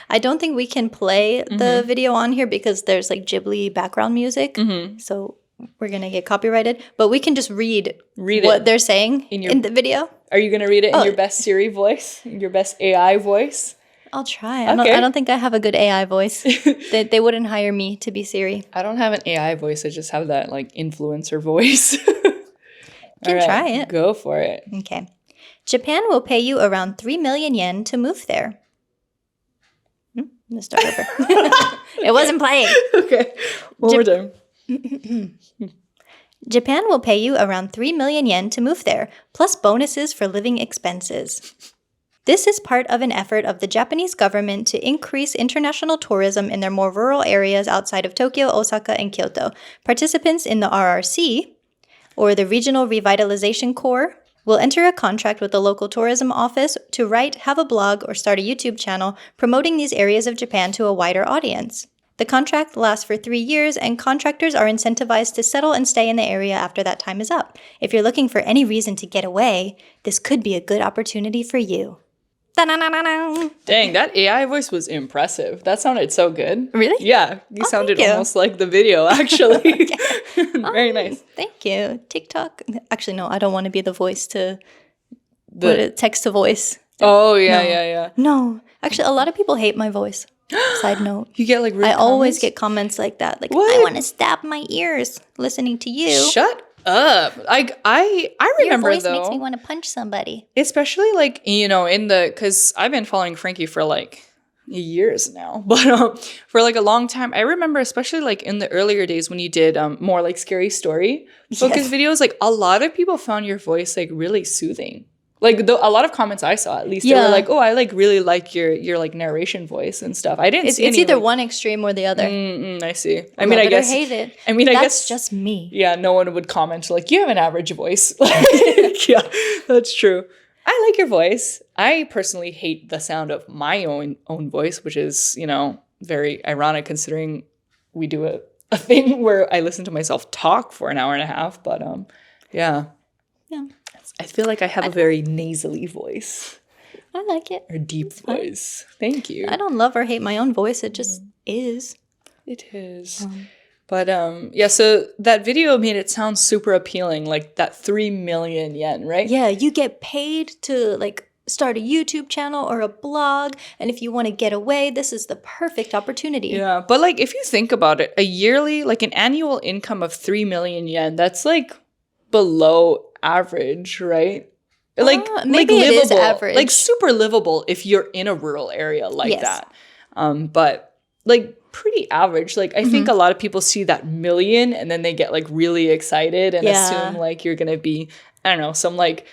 I don't think we can play the video on here because there's like Ghibli background music. So we're going to get copyrighted. But we can just read what they're saying in the video. Are you going to read it in your best Siri voice? In your best AI voice? I'll try. I don't think I have a good AI voice. They wouldn't hire me to be Siri. I don't have an AI voice. I just have that like influencer voice. Can try it. Go for it. Okay. Japan will pay you around 3 million yen to move there. Let's start over. It wasn't playing. Okay. One more time. Japan will pay you around 3 million yen to move there, plus bonuses for living expenses. This is part of an effort of the Japanese government to increase international tourism in their more rural areas outside of Tokyo, Osaka, and Kyoto. Participants in the RRC, or the Regional Revitalization Corps, will enter a contract with the local tourism office to write, have a blog, or start a YouTube channel promoting these areas of Japan to a wider audience. The contract lasts for 3 years, and contractors are incentivized to settle and stay in the area after that time is up. If you're looking for any reason to get away, this could be a good opportunity for you. Dang, that AI voice was impressive. That sounded so good. Really? Yeah, you sounded almost like the video, actually. Very nice. Thank you. TikTok. Actually, no, I don't want to be the voice to text to voice. Oh, yeah. No, actually, a lot of people hate my voice. Side note. You get like rude I comments? Always get comments like that. Like, what? I want to stab my ears listening to you. Shut up. I remember, your voice though, makes me want to punch somebody. especially like, you know, because I've been following Frankie for like years now. But for like a long time, I remember, especially like in the earlier days when you did more like scary story focused videos, like a lot of people found your voice like really soothing. Like a lot of comments I saw, at least, they were like, "Oh, I like really like your like narration voice and stuff." I didn't see it's any, either like, one extreme or the other. I see. I mean, I guess hate it. I mean, I That's guess just me. Yeah, no one would comment like, "You have an average voice." Yeah, that's true. I like your voice. I personally hate the sound of my own voice, which is, you know, very ironic considering we do a thing where I listen to myself talk for an hour and a half. But yeah. I feel like I have a very nasally voice. I like it. Or deep voice. Thank you. I don't love or hate my own voice. It just is. It is. But yeah, so that video made it sound super appealing, like that 3 million yen, right? Yeah, you get paid to like start a YouTube channel or a blog, and if you want to get away, this is the perfect opportunity. Yeah, but like if you think about it, a yearly, like an annual income of 3 million yen, that's like below average, right? Like maybe like it livable, is average. like super livable if you're in a rural area like that. But like pretty average. Like I think a lot of people see that million and then they get like really excited and assume like you're gonna be, I don't know, some like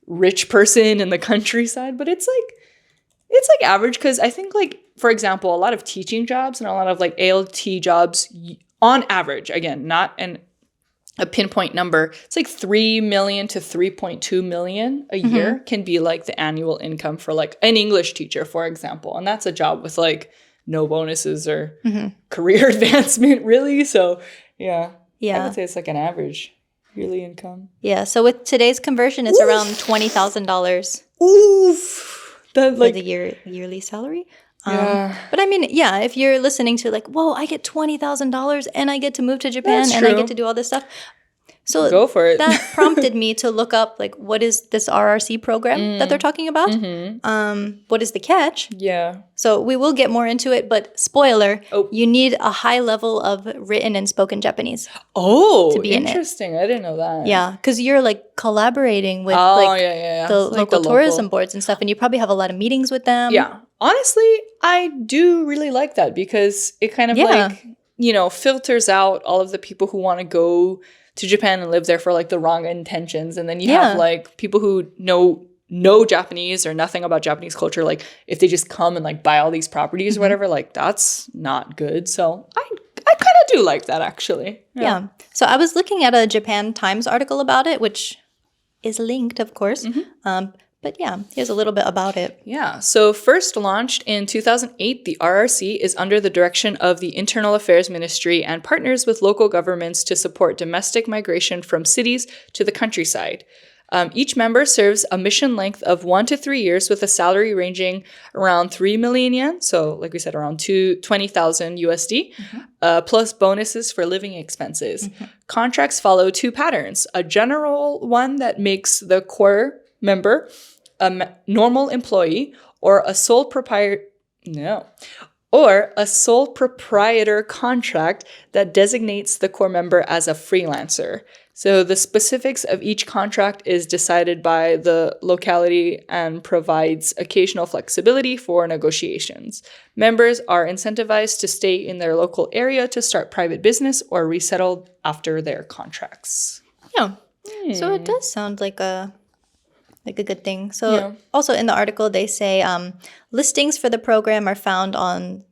rich person in the countryside. But it's like average, because I think like, for example, a lot of teaching jobs and a lot of like ALT jobs on average, again, not a pinpoint number, it's like 3 million to 3.2 million a year can be like the annual income for like an English teacher, for example. And that's a job with like no bonuses or career advancement, really. So yeah, I would say it's like an average yearly income. Yeah, so with today's conversion, it's around $20,000. Oof. That like for the yearly salary. Yeah. But I mean, yeah, if you're listening to like, whoa, I get $20,000 and I get to move to Japan That's and I true. get to do all this stuff. So Go for it. That prompted me to look up like, what is this RRC program that they're talking about? What is the catch? Yeah. So we will get more into it, but spoiler, you need a high level of written and spoken Japanese. Oh, to be interesting. I didn't know that. Yeah, because you're like collaborating with the local tourism boards and stuff, and you probably have a lot of meetings with them. Yeah. Honestly, I do really like that, because it kind of like, you know, filters out all of the people who want to go to Japan and live there for like the wrong intentions. And then you have like people who know Japanese or nothing about Japanese culture. Like if they just come and like buy all these properties or whatever, like that's not good. So I kind of do like that, actually. Yeah. So I was looking at a Japan Times article about it, which is linked, of course. But yeah, here's a little bit about it. Yeah. So first launched in 2008, the RRC is under the direction of the Internal Affairs Ministry and partners with local governments to support domestic migration from cities to the countryside. Each member serves a mission length of 1 to 3 years with a salary ranging around 3 million yen. So like we said, around 20,000 USD, plus bonuses for living expenses. Contracts follow 2 patterns: a general one that makes the core member a normal employee, or a sole proprietor contract that designates the core member as a freelancer. So the specifics of each contract is decided by the locality and provides occasional flexibility for negotiations. Members are incentivized to stay in their local area to start private business or resettle after their contracts. Yeah. So it does sound like a good thing. So also in the article, they say listings for the program are found on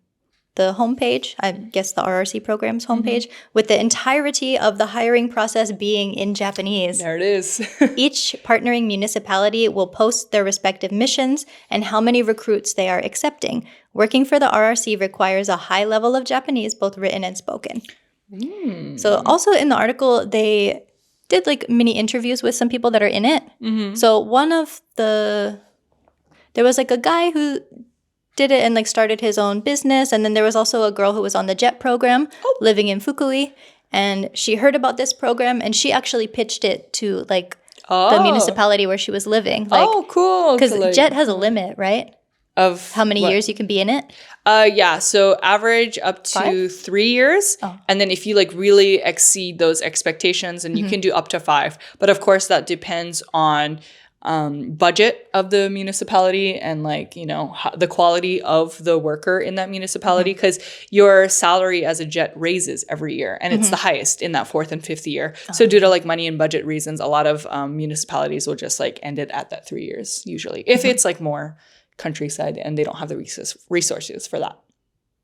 the homepage, I guess the RRC program's homepage, with the entirety of the hiring process being in Japanese. There it is. Each partnering municipality will post their respective missions and how many recruits they are accepting. Working for the RRC requires a high level of Japanese, both written and spoken. So also in the article, they did like mini interviews with some people that are in it. So there was like a guy who did it and like started his own business, and then there was also a girl who was on the JET program living in Fukui, and she heard about this program and she actually pitched it to like the municipality where she was living. Like, cool. Because JET has a limit, right? Of how many years you can be in it? Yeah, so average up to 3 years. And then if you like really exceed those expectations, and you can do up to 5. But of course that depends on budget of the municipality and like, you know, the quality of the worker in that municipality, because your salary as a jet raises every year and it's the highest in that 4th and 5th year. So due to like money and budget reasons, a lot of municipalities will just like end it at that 3 years usually, if it's like more countryside and they don't have the resources for that.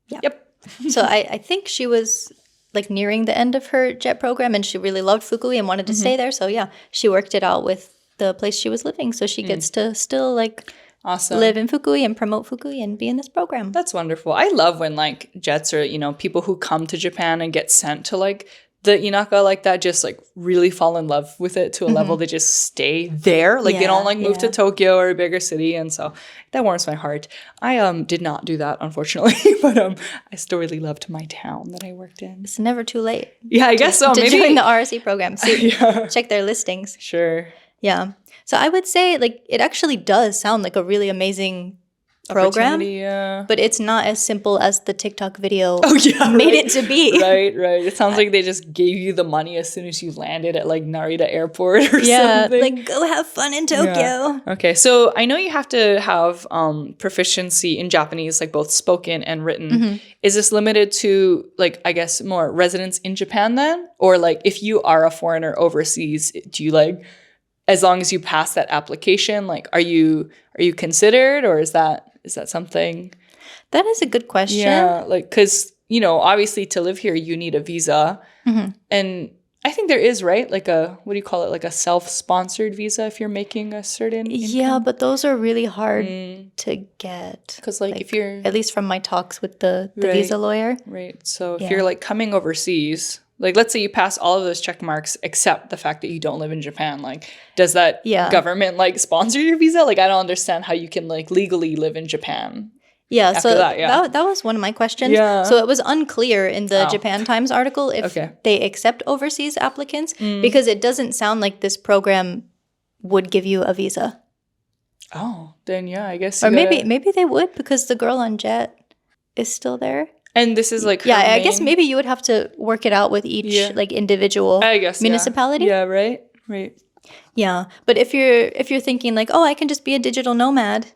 Yeah. Yep. So I think she was like nearing the end of her jet program and she really loved Fukui and wanted to stay there. So yeah, she worked it out with the place she was living. So she gets to still like live in Fukui and promote Fukui and be in this program. That's wonderful. I love when like jets or, you know, people who come to Japan and get sent to like the inaka like that just like really fall in love with it to a level they just stay there. Like they don't like move to Tokyo or a bigger city. And so that warms my heart. I did not do that, unfortunately, but I still really loved my town that I worked in. It's never too late. Yeah, I guess so. To Maybe join the RRC program. See, check their listings. Sure. Yeah. So I would say like it actually does sound like a really amazing program, but it's not as simple as the TikTok video made it to be. Right. It sounds like they just gave you the money as soon as you landed at like Narita Airport or something. Like go have fun in Tokyo. Yeah. Okay, so I know you have to have proficiency in Japanese, like both spoken and written. Is this limited to like, I guess, more residents in Japan then? Or like if you are a foreigner overseas, do you like, as long as you pass that application, like are you considered, or is that something? That is a good question. Yeah, like because, you know, obviously to live here you need a visa, and I think there is, right, like a, what do you call it, like a self-sponsored visa if you're making a certain income? Yeah, but those are really hard to get, because like if you're, at least from my talks with the visa lawyer, right, so if you're like coming overseas, like let's say you pass all of those check marks except the fact that you don't live in Japan, like does that government like sponsor your visa? Like I don't understand how you can like legally live in Japan. Yeah, so that was one of my questions. Yeah. So it was unclear in the Japan Times article if they accept overseas applicants, because it doesn't sound like this program would give you a visa. Oh, then yeah, I guess. Or maybe they would, because the girl on Jet is still there. And this is like I guess maybe you would have to work it out with each like individual municipality. Yeah, right. Yeah, but if you're thinking like, oh, I can just be a digital nomad.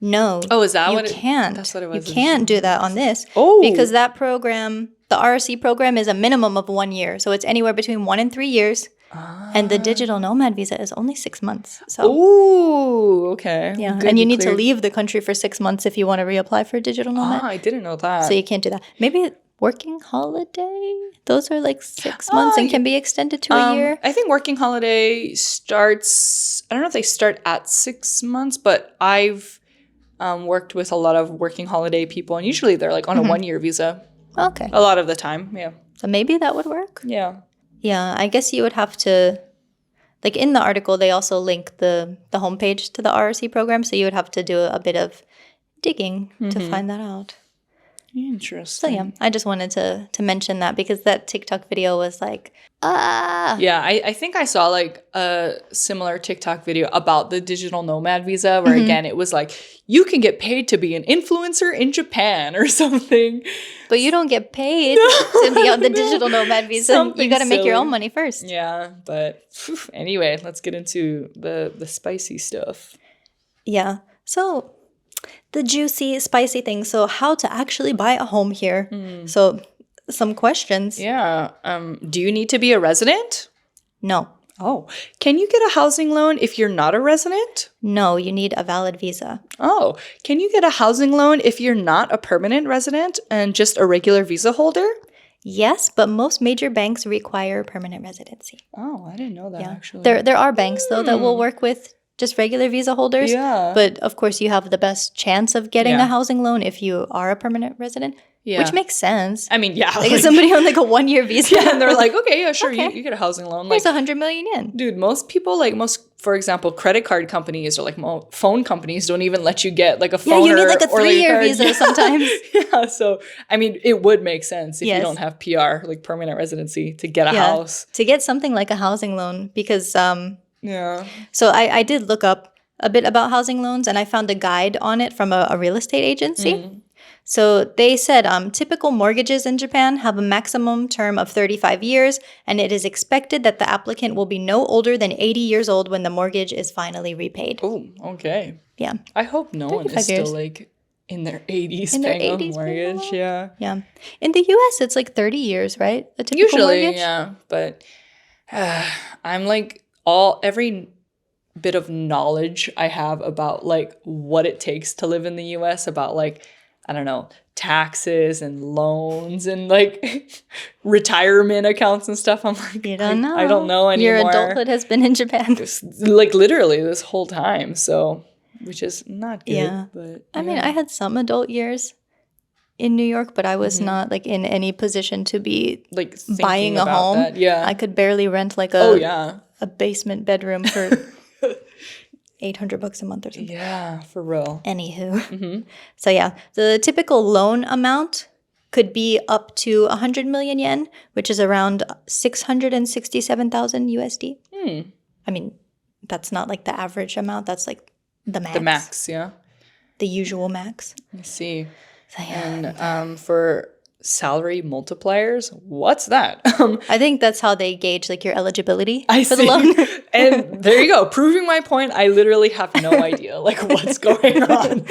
No. Oh, is that what you can't? That's what it was. You can't do that on this. Oh. Because that program, the RRC program, is a minimum of 1 year. So it's anywhere between 1 and 3 years. And the digital nomad visa is only 6 months. So. Oh, okay. Yeah, and you need to leave the country for 6 months if you want to reapply for digital nomad. I didn't know that. So you can't do that. Maybe working holiday? Those are like 6 months and can be extended to a year. I think working holiday starts, I don't know if they start at 6 months, but I've worked with a lot of working holiday people, and usually they're like on a 1 year visa. Okay. A lot of the time, yeah. So maybe that would work. Yeah. Yeah, I guess you would have to, like in the article, they also link the homepage to the RRC program, so you would have to do a bit of digging to find that out. Interesting. So yeah, I just wanted to mention that because that TikTok video was like, Yeah, I think I saw like a similar TikTok video about the digital nomad visa where again it was like, you can get paid to be an influencer in Japan or something. But you don't get paid to be on the digital nomad visa. Something you got to make your silly. own money first. Yeah, but anyway, let's get into the spicy stuff. Yeah. So the juicy, spicy thing. So how to actually buy a home here. So some questions. Yeah. Do you need to be a resident? No. Oh. Can you get a housing loan if you're not a resident? No, you need a valid visa. Oh. Can you get a housing loan if you're not a permanent resident and just a regular visa holder? Yes, but most major banks require permanent residency. Oh, I didn't know that actually. There are banks, though, that will work with just regular visa holders. Yeah. But, of course, you have the best chance of getting a housing loan if you are a permanent resident. Yeah. Which makes sense. I mean, yeah. Like somebody on like a 1 year visa. Yeah, and they're like, okay, yeah, sure, Okay. you get a housing loan. Here's Like, 100 million yen. dude, most people, for example, credit card companies or like phone companies don't even let you get like a phone. Yeah, you need like a or 3 year card. visa sometimes. Yeah, so I mean, it would make sense if Yes. you don't have PR, like permanent residency, to get a house. To get something like a housing loan because Yeah. so I did look up a bit about housing loans and I found a guide on it from a real estate agency. So they said typical mortgages in Japan have a maximum term of 35 years, and it is expected that the applicant will be no older than 80 years old when the mortgage is finally repaid. Oh, okay. Yeah. I hope no one is years. still like in their 80s In their paying 80s a mortgage. Yeah. Yeah. In the US, it's like 30 years, right? A typical Usually, mortgage? yeah. But I'm like every bit of knowledge I have about like what it takes to live in the US, about like, I don't know, taxes and loans and like retirement accounts and stuff. I'm like, You don't know. I don't know anymore. Your adulthood has been in Japan. Like literally this whole time. So, which is not good. Yeah. But I mean, I had some adult years in New York, but I was not like in any position to be like buying a home. That. Yeah. I could barely rent like a basement bedroom for $800 a month or something. Yeah, for real. Anywho. So yeah, the typical loan amount could be up to 100 million yen, which is around 667,000 USD. I mean, that's not like the average amount. That's like the max. The max, yeah. The usual max. I see. So yeah. And for salary multipliers, what's that? I think that's how they gauge like your eligibility for the see. loan. And there you go, proving my point. I literally have no idea like what's going on.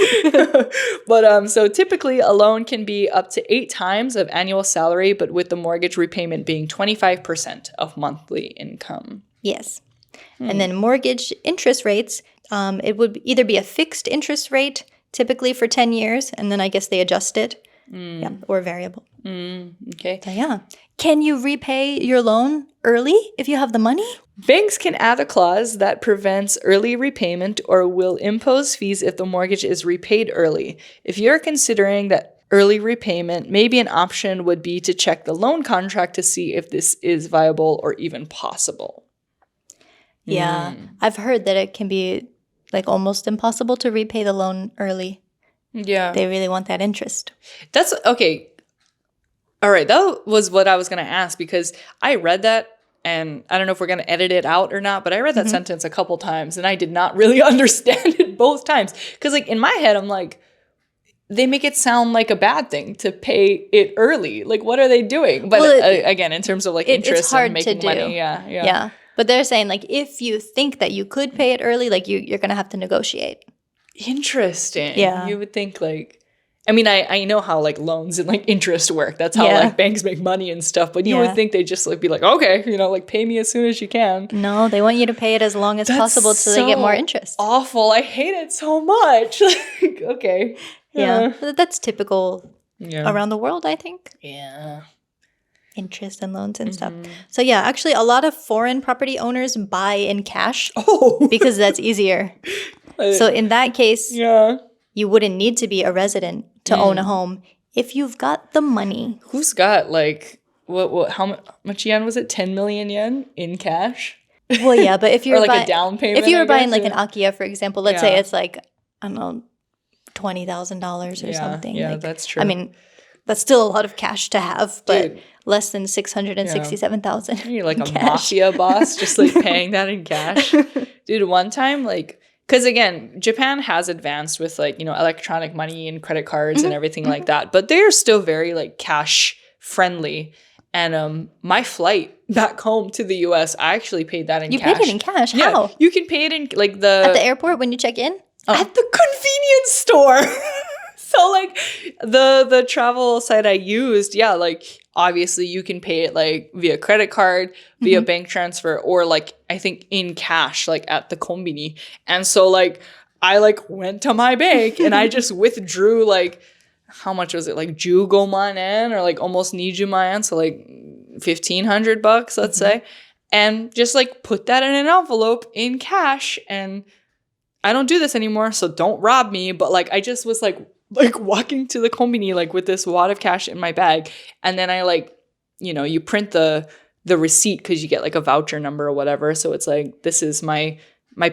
But so typically a loan can be up to 8 times of annual salary, but with the mortgage repayment being 25% of monthly income. Yes. And then mortgage interest rates, it would either be a fixed interest rate, typically for 10 years, and then I guess they adjust it. Yeah, or variable. Okay. So yeah. Can you repay your loan early if you have the money? Banks can add a clause that prevents early repayment or will impose fees if the mortgage is repaid early. If you're considering that early repayment, maybe an option would be to check the loan contract to see if this is viable or even possible. Yeah. I've heard that it can be like almost impossible to repay the loan early. Yeah. They really want that interest. That's okay. All right. That was what I was going to ask because I read that and I don't know if we're going to edit it out or not, but I read that sentence a couple times and I did not really understand it both times. Because like in my head, I'm like, they make it sound like a bad thing to pay it early. Like, what are they doing? But again, in terms of like interest it's hard and making to do. money. Yeah. But they're saying like if you think that you could pay it early, like you're going to have to negotiate. Interesting. Yeah. You would think like, I mean, I know how like loans and like interest work. That's how like banks make money and stuff. But you would think they'd just like be like, okay, like pay me as soon as you can. No, they want you to pay it as long as possible so they get more interest. Awful. I hate it so much. Like, okay. Yeah. That's typical around the world, I think. Yeah. Interest and loans and stuff. So yeah, actually a lot of foreign property owners buy in cash because that's easier. So in that case, you wouldn't need to be a resident to own a home if you've got the money. Who's got like how much yen was it? 10 million yen in cash? Well, yeah, but if you're or like a down payment. If you were buying like an Akiya, for example, let's say it's like I don't know, $20,000 or something. Yeah, like, that's true. I mean, that's still a lot of cash to have, but less than 667,000. You're like a mafia boss, just like paying that in cash. Dude, one time, like, because again, Japan has advanced with like, electronic money and credit cards and everything like that, but they're still very like cash friendly. And my flight back home to the US, I actually paid that in cash. You paid it in cash? Yeah, how? you can pay it in like at the airport when you check in? At the convenience store. So like the travel site I used, like obviously you can pay it like via credit card, via bank transfer, or like I think in cash, like at the Conbini. And so like I like went to my bank and I just withdrew like how much was it? Like jugoman yen or like almost nijuman yen, so like $1,500, let's say. And just like put that in an envelope in cash. And I don't do this anymore, so don't rob me. But like I just was like walking to the Conbini like with this wad of cash in my bag, and then I like, you print the receipt because you get like a voucher number or whatever. So it's like, this is my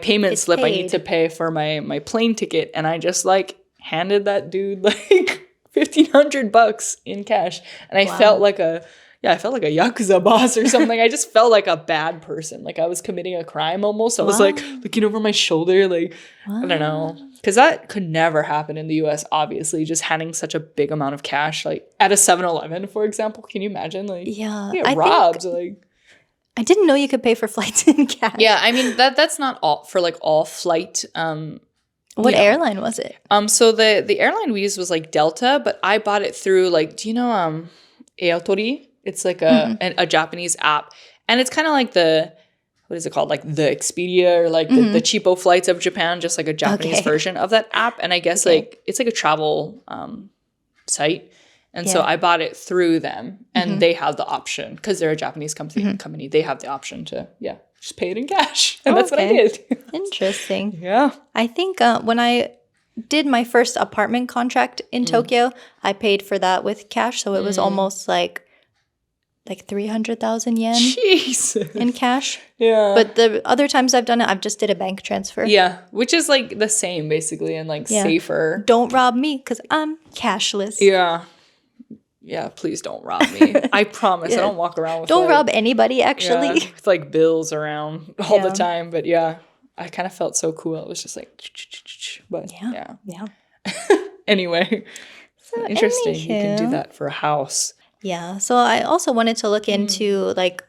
payment slip. I need to pay for my plane ticket, and I just like handed that dude like $1,500 in cash, and I felt like a Yakuza boss or something. I just felt like a bad person. Like I was committing a crime almost. I was like looking over my shoulder, like, I don't know. Because that could never happen in the US, obviously, just handing such a big amount of cash, like at a 7-Eleven, for example. Can you imagine? Like, Yeah. you get robbed. Like, I didn't know you could pay for flights in cash. yeah, I mean, that's not all for like all flight. What airline was it? So the airline we used was like Delta, but I bought it through like, do you know Aotori? It's like a Japanese app. And it's kind of like what is it called? Like the Expedia or like the cheapo flights of Japan, just like a Japanese version of that app. And I guess like it's like a travel site. And so I bought it through them, and they have the option, because they're a Japanese company, they have the option to, just pay it in cash. And that's what I did. Interesting. Yeah. I think when I did my first apartment contract in Tokyo, I paid for that with cash. So it was almost like 300,000 yen in cash. Yeah. But the other times I've done it, I've just did a bank transfer. Yeah, which is like the same basically, and like safer. Don't rob me because I'm cashless. Yeah. Yeah, please don't rob me. I promise. I don't walk around with Don't rob anybody, actually. with like bills around all the time. But yeah, I kind of felt so cool. It was just like, but yeah. Anyway, so interesting. You can do that for a house. Yeah. So I also wanted to look into like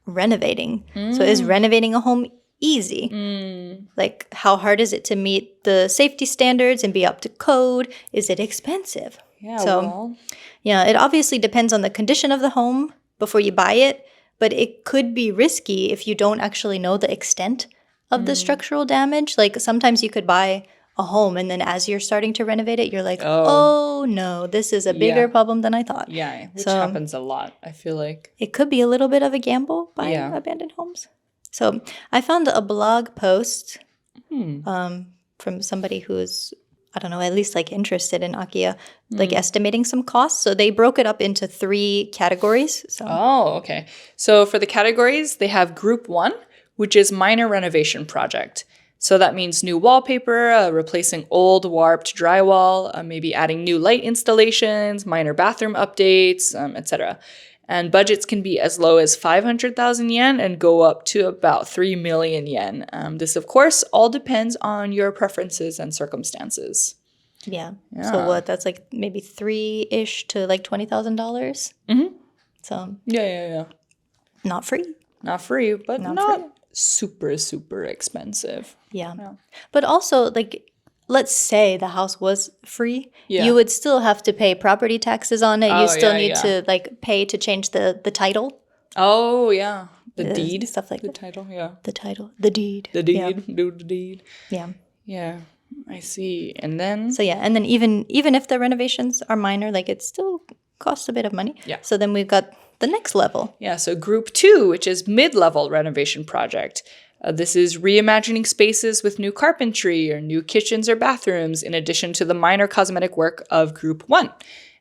renovating. So is renovating a home easy? Like how hard is it to meet the safety standards and be up to code? Is it expensive? Yeah, so, it obviously depends on the condition of the home before you buy it, but it could be risky if you don't actually know the extent of the structural damage. Like sometimes you could buy a home and then as you're starting to renovate it, you're like, oh no, this is a bigger problem than I thought. Yeah, which happens a lot, I feel like. It could be a little bit of a gamble buying abandoned homes. So I found a blog post from somebody who's, I don't know, at least like interested in Akiya, like estimating some costs. So they broke it up into 3 categories. So. Oh, okay. So for the categories, they have Group 1, which is minor renovation project. So that means new wallpaper, replacing old warped drywall, maybe adding new light installations, minor bathroom updates, etc. And budgets can be as low as 500,000 yen and go up to about 3 million yen. This, of course, all depends on your preferences and circumstances. Yeah. So what? That's like maybe 3-ish to like $20,000. Mm-hmm. So yeah. Not free. Not free, but not super, super expensive. Yeah. But also, like, let's say the house was free, you would still have to pay property taxes on it. You still need to like pay to change the title. Oh, yeah. The deed. Stuff like the that. Title, yeah. The title. The deed. The deed. Do the deed. Yeah. Yeah. I see. And then? So, and then even if the renovations are minor, like it still costs a bit of money. Yeah. So then we've got the next level. Yeah. So Group 2, which is mid-level renovation project. This is reimagining spaces with new carpentry or new kitchens or bathrooms, in addition to the minor cosmetic work of Group 1.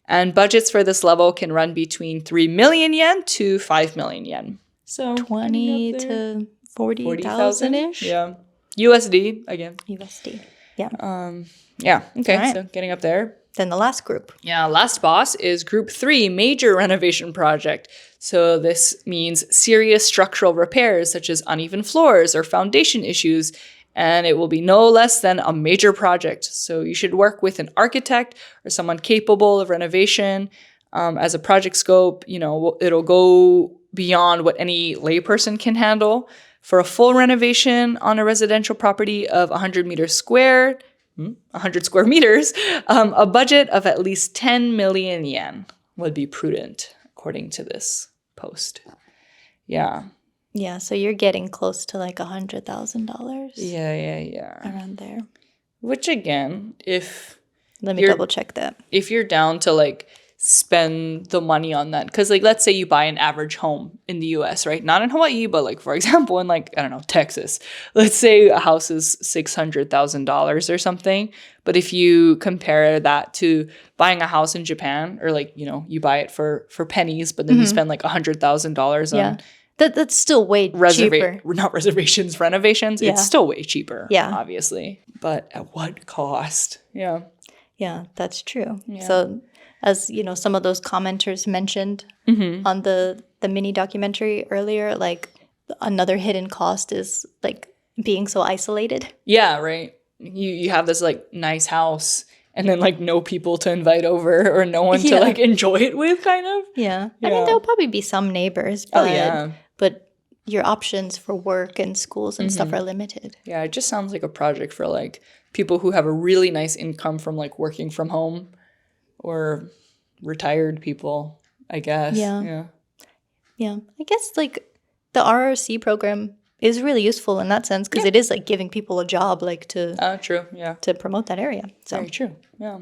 And budgets for this level can run between 3 million yen to 5 million yen. So 20 to 40,000-ish? Yeah. USD, again. USD. Yeah. Okay. Right. So getting up there. Then the last group. Yeah, last boss is Group 3, major renovation project. So this means serious structural repairs such as uneven floors or foundation issues, and it will be no less than a major project. So you should work with an architect or someone capable of renovation. As a project scope, it'll go beyond what any layperson can handle. For a full renovation on a residential property of 100 meters squared, 100 square meters, a budget of at least 10 million yen would be prudent, according to this post. Yeah. Yeah, so you're getting close to like $100,000. Yeah. Around there. Which again, let me double check that. If you're down to like spend the money on that, because like let's say you buy an average home in the US, right? Not in Hawaii, but like for example in like, I don't know, Texas. Let's say a house is $600,000 or something. But if you compare that to buying a house in Japan, or like, you buy it for pennies, but then you spend like $100,000 on that's still way cheaper. Not reservations, renovations. Yeah. It's still way cheaper, yeah, obviously. But at what cost? Yeah. Yeah, that's true. Yeah. So as some of those commenters mentioned on the mini documentary earlier, like another hidden cost is like being so isolated. Yeah, right. you have this like nice house and then like no people to invite over or no one to like enjoy it with, kind of. Yeah. I mean, there'll probably be some neighbors, but but your options for work and schools and stuff are limited. Yeah, it just sounds like a project for like people who have a really nice income from like working from home or retired people, I guess. Yeah. I guess like the RRC program is really useful in that sense because it is like giving people a job, like to to promote that area. So very true.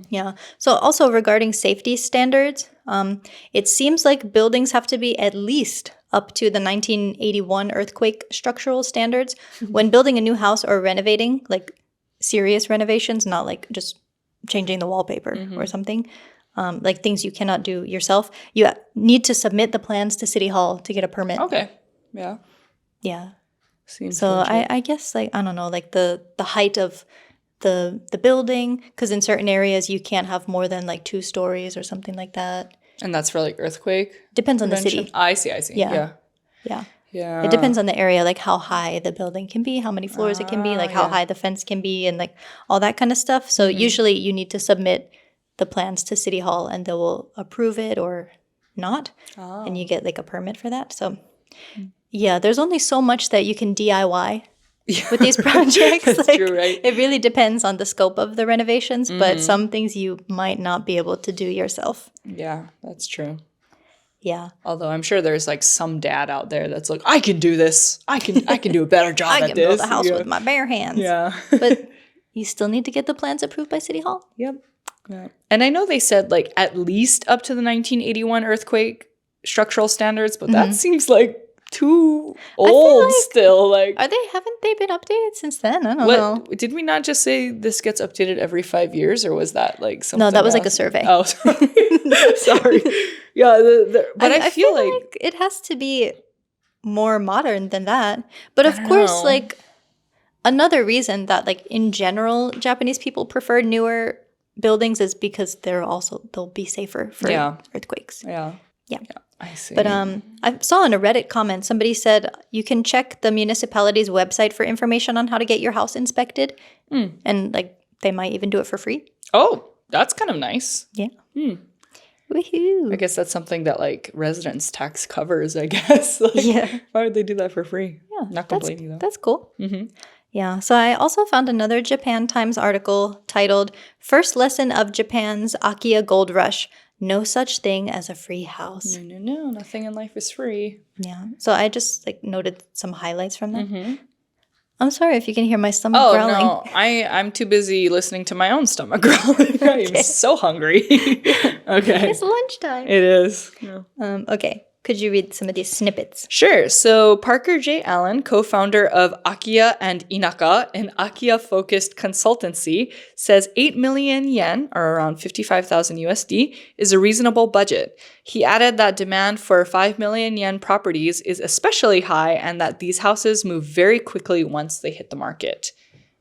Yeah. So also regarding safety standards, it seems like buildings have to be at least up to the 1981 earthquake structural standards when building a new house or renovating, like serious renovations, not like just changing the wallpaper or something. Like things you cannot do yourself. You need to submit the plans to City Hall to get a permit. Okay. Yeah. Yeah. Seems so legit. I guess like, I don't know, like the height of the building, because in certain areas you can't have more than like 2 stories or something like that. And that's for like earthquake? Depends on the city. I see. Yeah. It depends on the area, like how high the building can be, how many floors it can be, like how high the fence can be, and like all that kind of stuff. So usually you need to submit the plans to City Hall and they will approve it or not. And you get like a permit for that. So yeah, there's only so much that you can DIY with these projects. That's like, true, right? It really depends on the scope of the renovations, but some things you might not be able to do yourself. Yeah, that's true. Yeah. Although I'm sure there's like some dad out there that's like, I can do this. I can do a better job at this. I can build a house with my bare hands. Yeah. But you still need to get the plans approved by City Hall. Yep. Yeah. And I know they said like at least up to the 1981 earthquake structural standards, but that seems like too old like, still. Like, haven't they been updated since then? I don't know. Did we not just say this gets updated every 5 years, or was that like something? No, that was else? like a survey. Oh, sorry. Sorry. Yeah, but I feel like it has to be more modern than that. But of course, like another reason that like in general Japanese people prefer newer buildings is because they'll be safer for earthquakes. Yeah. I see. But I saw in a Reddit comment, somebody said you can check the municipality's website for information on how to get your house inspected. And like they might even do it for free. Oh, that's kind of nice. Yeah. Woohoo. I guess that's something that like residence tax covers, I guess. Like, why would they do that for free? Yeah. Not complaining though. That's cool. Yeah. So I also found another Japan Times article titled First Lesson of Japan's Akiya Gold Rush. No such thing as a free house. No. Nothing in life is free. Yeah. So I just like noted some highlights from that. I'm sorry if you can hear my stomach growling. Oh, no. I'm too busy listening to my own stomach growling. I am so hungry. Okay. It's lunchtime. It is. Yeah. Okay. Could you read some of these snippets? Sure. So Parker J. Allen, co-founder of Akiya and Inaka, an Akiya-focused consultancy, says 8 million yen, or around 55,000 USD, is a reasonable budget. He added that demand for 5 million yen properties is especially high and that these houses move very quickly once they hit the market.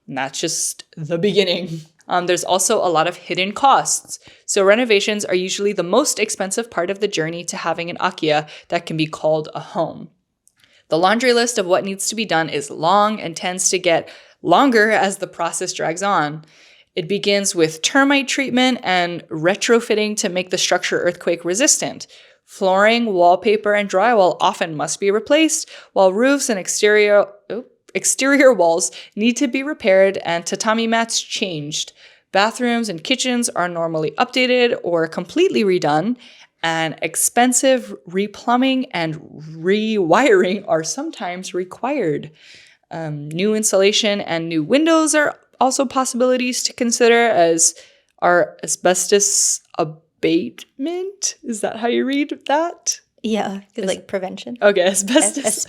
And that's just the beginning. There's also a lot of hidden costs. So renovations are usually the most expensive part of the journey to having an Akiya that can be called a home. The laundry list of what needs to be done is long and tends to get longer as the process drags on. It begins with termite treatment and retrofitting to make the structure earthquake resistant. Flooring, wallpaper, and drywall often must be replaced, while roofs and exterior walls need to be repaired and tatami mats changed. Bathrooms and kitchens are normally updated or completely redone, and expensive replumbing and rewiring are sometimes required. New insulation and new windows are also possibilities to consider, as are asbestos abatement. Is that how you read that? Yeah, like prevention. Okay, asbestos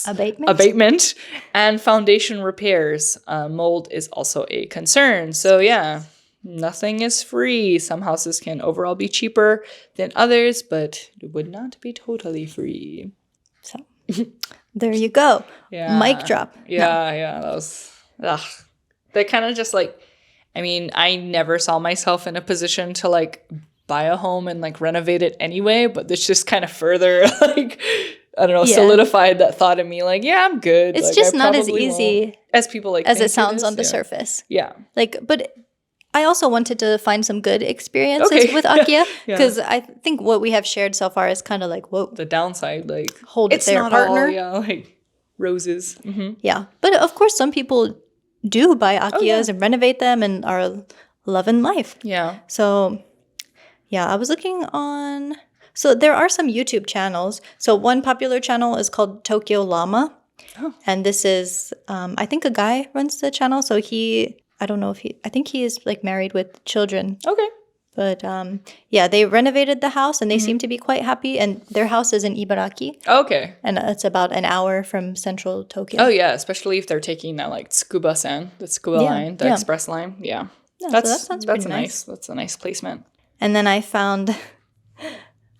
abatement and foundation repairs. Mold is also a concern. So yeah, nothing is free. Some houses can overall be cheaper than others, but it would not be totally free. So there you go. Yeah. Mic drop. Yeah. That was. They kind of just like. I mean, I never saw myself in a position to like buy a home and like renovate it anyway, but this just kind of further like I don't know, solidified that thought in me. Like, yeah, I'm good. It's like, just I not as probably easy won't. As people like as think it sounds is. on the surface. Yeah. Like, but I also wanted to find some good experiences with Akiya because I think what we have shared so far is kind of like, whoa. The downside, like, hold it's their not partner. all, like roses. Yeah. But of course, some people do buy Akiyas and renovate them and are loving life. Yeah. So, yeah, I was looking on... So there are some YouTube channels. So one popular channel is called Tokyo Llama. Oh. And this is, I think a guy runs the channel. So I think he is like married with children. Okay. But yeah, they renovated the house and they seem to be quite happy. And their house is in Ibaraki. Okay. And it's about an hour from central Tokyo. Oh, yeah. Especially if they're taking that like tsukuba-san, the tsukuba line, the express line. Yeah. So that sounds pretty nice. That's a nice placement. And then I found...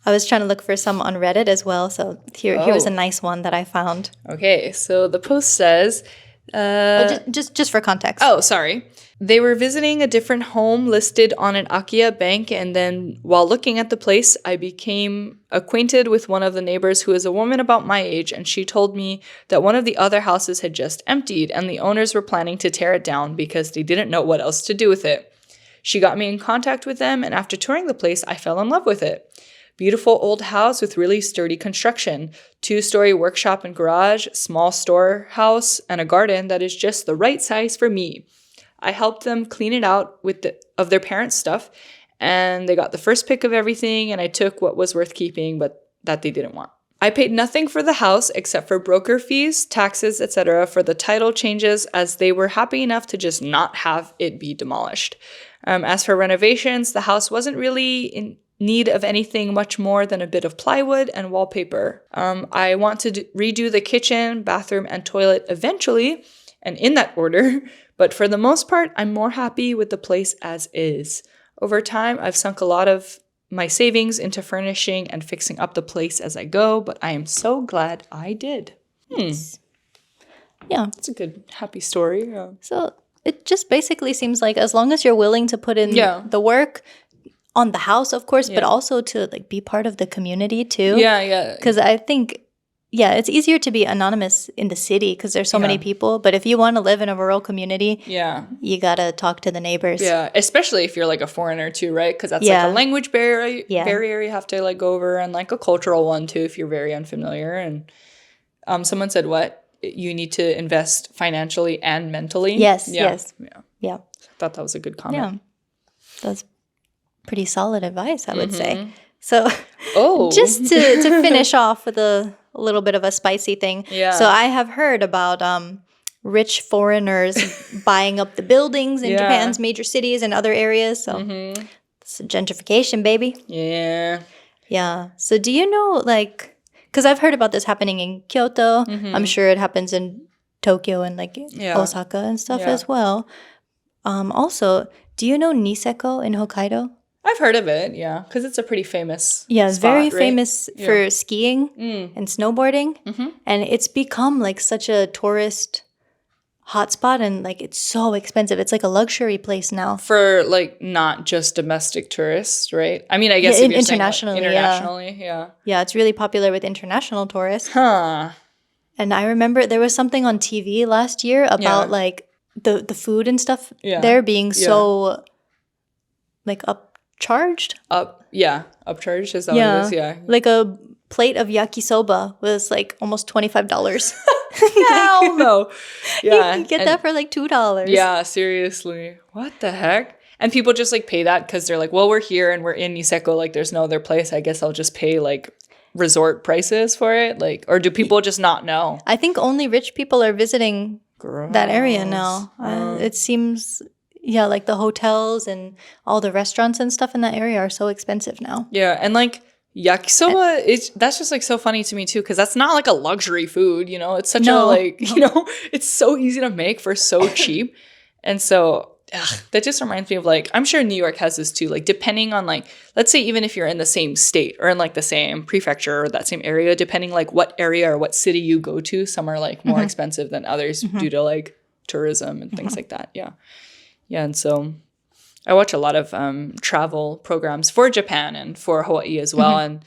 I was trying to look for some on Reddit as well. So here was a nice one that I found. Okay. So the post says... just for context. Oh, sorry. They were visiting a different home listed on an Akiya bank, and then while looking at the place, I became acquainted with one of the neighbors who is a woman about my age, and she told me that one of the other houses had just emptied, and the owners were planning to tear it down because they didn't know what else to do with it. She got me in contact with them, and after touring the place, I fell in love with it. Beautiful old house with really sturdy construction, 2-story workshop and garage, small storehouse, and a garden that is just the right size for me. I helped them clean it out of their parents' stuff, and they got the first pick of everything, and I took what was worth keeping, but that they didn't want. I paid nothing for the house except for broker fees, taxes, etc. for the title changes, as they were happy enough to just not have it be demolished. As for renovations, the house wasn't really in need of anything much more than a bit of plywood and wallpaper. I want to redo the kitchen, bathroom, and toilet eventually, and in that order, but for the most part, I'm more happy with the place as is. Over time, I've sunk a lot of my savings into furnishing and fixing up the place as I go, but I am so glad I did. Yeah. It's a good, happy story. Yeah. So it just basically seems like as long as you're willing to put in the work, on the house, of course, but also to like be part of the community too. Yeah. Because I think, it's easier to be anonymous in the city because there's so many people. But if you want to live in a rural community, you gotta talk to the neighbors. Yeah, especially if you're like a foreigner too, right? Because that's like a language barrier you have to like go over, and like a cultural one too if you're very unfamiliar. And someone said, "What? You need to invest financially and mentally." Yes. Yeah. I thought that was a good comment. Yeah, that's pretty solid advice, I would say. So just to finish off with a little bit of a spicy thing. Yeah. So I have heard about rich foreigners buying up the buildings in Japan's major cities and other areas. So it's gentrification, baby. Yeah. Yeah. So do you know, like, because I've heard about this happening in Kyoto. I'm sure it happens in Tokyo and like Osaka and stuff as well. Also, do you know Niseko in Hokkaido? I've heard of it, because it's a pretty famous it's spot, very right? famous for skiing and snowboarding. And it's become like such a tourist hotspot, and like it's so expensive. It's like a luxury place now. For like not just domestic tourists, right? I mean, I guess if you're internationally, saying, like, internationally, Yeah, it's really popular with international tourists. Huh. And I remember there was something on TV last year about like the food and stuff there being so like upcharged. Upcharged, is that what it is? Yeah. Like a plate of yakisoba was like almost $25. Hell no. Yeah. You get that for like $2. Yeah, seriously. What the heck? And people just like pay that because they're like, well, we're here and we're in Niseko, like there's no other place. I guess I'll just pay like resort prices for it. Like, or do people just not know? I think only rich people are visiting that area now. It seems... Yeah, like the hotels and all the restaurants and stuff in that area are so expensive now. Yeah, and like yakisoba, that's just like so funny to me too, because that's not like a luxury food, you know? It's such a like, you know, it's so easy to make for so cheap. And so that just reminds me of like, I'm sure New York has this too, like depending on like, let's say even if you're in the same state or in like the same prefecture or that same area, depending like what area or what city you go to, some are like more expensive than others due to like tourism and things like that. Yeah. Yeah, and so I watch a lot of travel programs for Japan and for Hawaii as well. And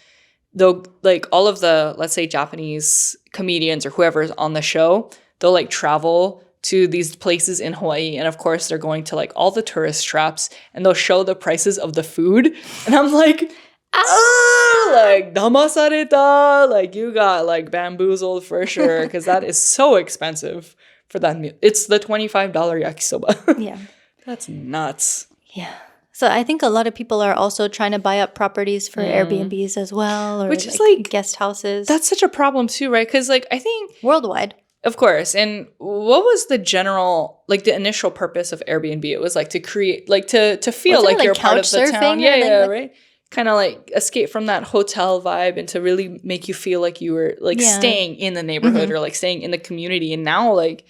they'll like all of the, let's say, Japanese comedians or whoever's on the show, they'll like travel to these places in Hawaii, and of course they're going to like all the tourist traps, and they'll show the prices of the food, and I'm like, like damasareta, like you got like bamboozled for sure, because that is so expensive for that meal. It's the $25 yakisoba. Yeah. That's nuts. Yeah. So I think a lot of people are also trying to buy up properties for Airbnbs as well, or which is like guest houses. That's such a problem too, right? Because like I think worldwide. Of course. And what was the general, like the initial purpose of Airbnb? It was like to create, like to feel like you're part of the town. Yeah, right? Kind of like escape from that hotel vibe and to really make you feel like you were like staying in the neighborhood or like staying in the community. And now like,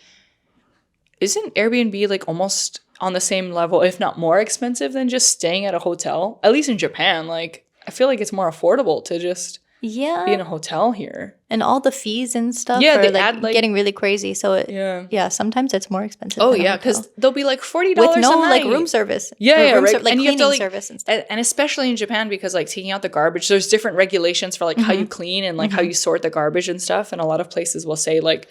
isn't Airbnb like almost on the same level, if not more expensive than just staying at a hotel? At least in Japan, like I feel like it's more affordable to just be in a hotel here. And all the fees and stuff are like, add, like getting really crazy. So sometimes it's more expensive. Oh yeah, because they'll be like $40 with no a night. like room service. Right. Like and cleaning you have to, like, service and stuff. And especially in Japan, because like taking out the garbage, there's different regulations for like how you clean and like how you sort the garbage and stuff. And a lot of places will say like,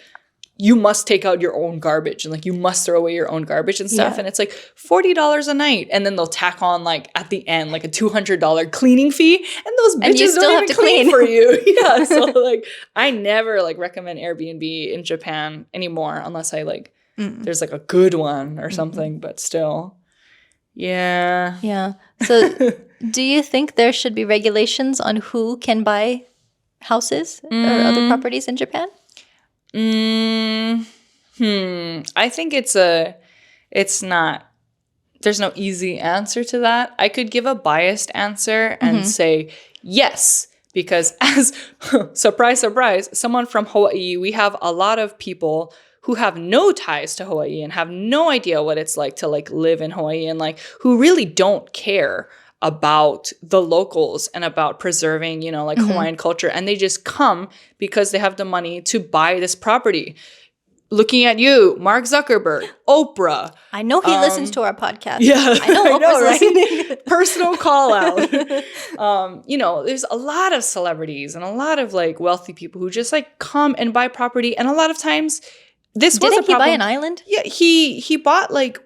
you must take out your own garbage and like you must throw away your own garbage and stuff. And it's like $40 a night. And then they'll tack on like at the end like a $200 cleaning fee. And those bitches don't even clean for you. Yeah. So like I never like recommend Airbnb in Japan anymore unless I like there's like a good one or something. But still. Yeah. Yeah. So do you think there should be regulations on who can buy houses or other properties in Japan? I think there's no easy answer to that. I could give a biased answer and say yes, because as surprise, surprise, someone from Hawaii, we have a lot of people who have no ties to Hawaii and have no idea what it's like to like live in Hawaii and like who really don't care about the locals and about preserving, you know, like Hawaiian culture. And they just come because they have the money to buy this property. Looking at you, Mark Zuckerberg, Oprah. I know he listens to our podcast. Yeah. I know Oprah's listening. Personal call out. You know, there's a lot of celebrities and a lot of like wealthy people who just like come and buy property. And a lot of times this was a problem. Didn't he buy an island? Yeah, he bought like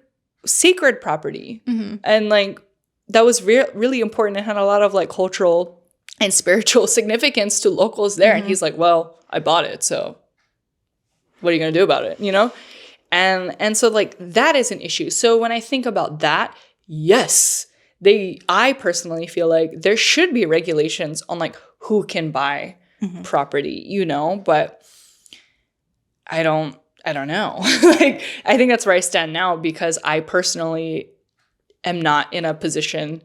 sacred property. And like that was really important and had a lot of like cultural and spiritual significance to locals there. And he's like, well, I bought it, so what are you going to do about it, you know? And so like that is an issue. So when I think about that, yes, I personally feel like there should be regulations on like who can buy property, you know, but I don't know. Like I think that's where I stand now because I personally am not in a position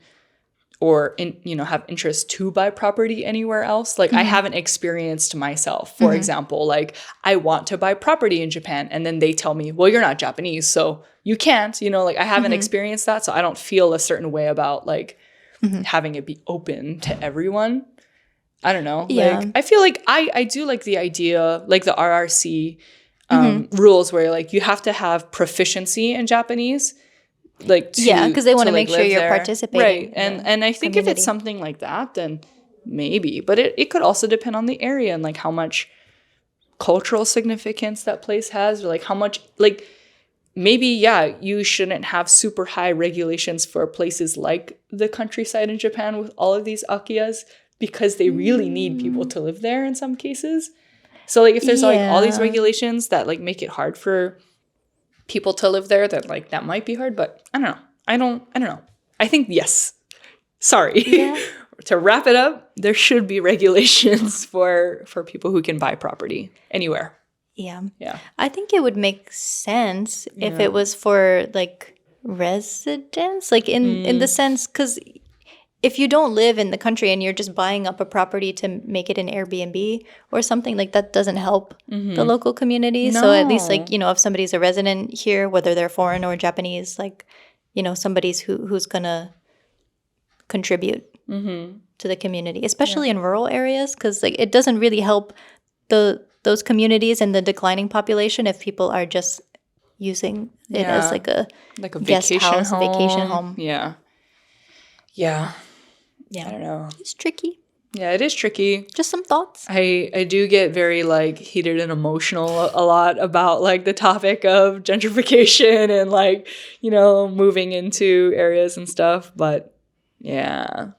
or have interest to buy property anywhere else. Like I haven't experienced myself, for example, like I want to buy property in Japan and then they tell me, well, you're not Japanese, so you can't, you know, like I haven't experienced that. So I don't feel a certain way about like having it be open to everyone. I don't know. Yeah. Like I feel like I do like the idea, like the RRC rules where like you have to have proficiency in Japanese. Like because they want to make sure you're participating, right? And I think if it's something like that, then maybe. But it could also depend on the area and like how much cultural significance that place has, or like how much like maybe you shouldn't have super high regulations for places like the countryside in Japan with all of these akiyas because they really need people to live there in some cases. So like if there's like all these regulations that like make it hard for people to live there, that like that might be hard, but I don't know. I think yes. Sorry. To wrap it up, there should be regulations for people who can buy property anywhere. Yeah. I think it would make sense if it was for like residents, like in the sense, because if you don't live in the country and you're just buying up a property to make it an Airbnb or something, like that doesn't help the local community. No. So at least like, you know, if somebody's a resident here, whether they're foreign or Japanese, like, you know, somebody's who's going to contribute to the community, especially in rural areas, because like it doesn't really help those communities and the declining population if people are just using it as like a guest vacation house, vacation home. Yeah. Yeah. I don't know. It's tricky. Yeah, it is tricky. Just some thoughts. I do get very like heated and emotional a lot about like the topic of gentrification and like, you know, moving into areas and stuff. But yeah,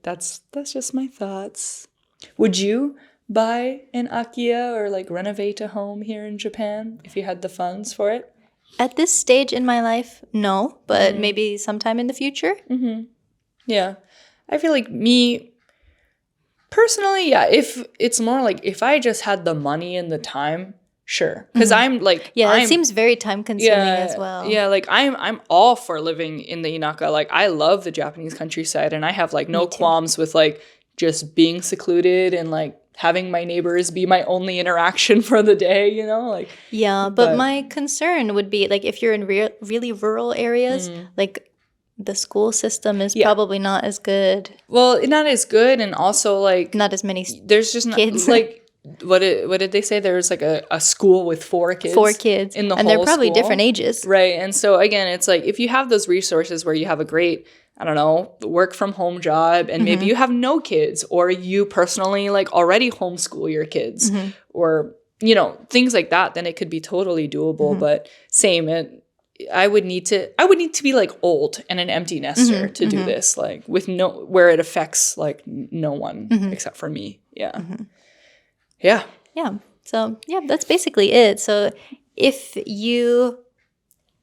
that's just my thoughts. Would you buy an Akiya or like renovate a home here in Japan if you had the funds for it? At this stage in my life, no, but maybe sometime in the future. Yeah. I feel like me personally, yeah, if it's more like if I just had the money and the time, sure. Because I'm like, it seems very time consuming as well. Yeah, like I'm all for living in the inaka. Like I love the Japanese countryside, and I have like no qualms with like just being secluded and like having my neighbors be my only interaction for the day, you know? Like yeah, but my concern would be like if you're in really rural areas, like the school system is probably not as good. Well, not as good, and also like not as many there's just not, kids. Like what did they say? There was like a school with 4 kids. 4 kids. In the and whole they're probably school. Different ages. Right. And so again, it's like if you have those resources where you have a great, I don't know, work from home job, and maybe you have no kids, or you personally like already homeschool your kids, or you know, things like that, then it could be totally doable. But same, I would need to be like old and an empty nester to do this, like with where it affects like no one except for me. Yeah. Yeah. Yeah. So yeah, that's basically it. So if you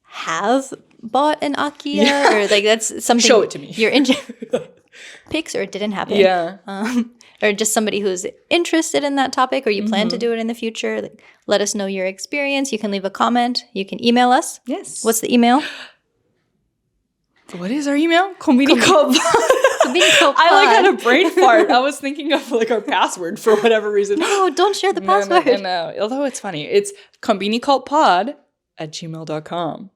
have bought an Akiya or like that's something, show it to me. You're into pics or it didn't happen. Yeah. Or just somebody who's interested in that topic, or you plan to do it in the future. Like, let us know your experience. You can leave a comment. You can email us. Yes. What's the email? What is our email? Conbini Cult. Conbini Cult. I like had a brain fart. I was thinking of like our password for whatever reason. No, don't share the password. No. Although it's funny. It's combinicultpod@gmail.com.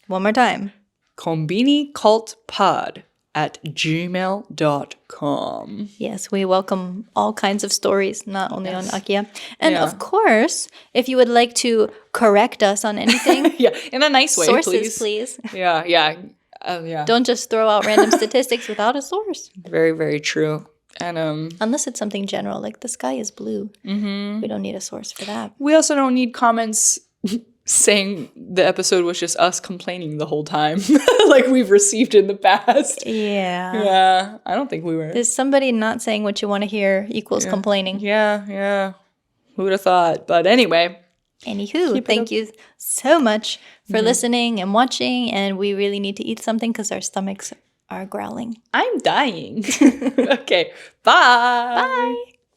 One more time. combinicultpod@gmail.com. Yes, we welcome all kinds of stories, not only on Akiya. And of course, if you would like to correct us on anything, in a nice way, sources, please. Yeah. Don't just throw out random statistics without a source. Very, very true. And unless it's something general, like the sky is blue. We don't need a source for that. We also don't need comments saying the episode was just us complaining the whole time like we've received in the past. Yeah, I don't think we were. There's somebody not saying what you want to hear equals complaining. Yeah, who would have thought? But anyway, anywho, thank you so much for listening and watching, and we really need to eat something because our stomachs are growling. I'm dying. Okay, bye.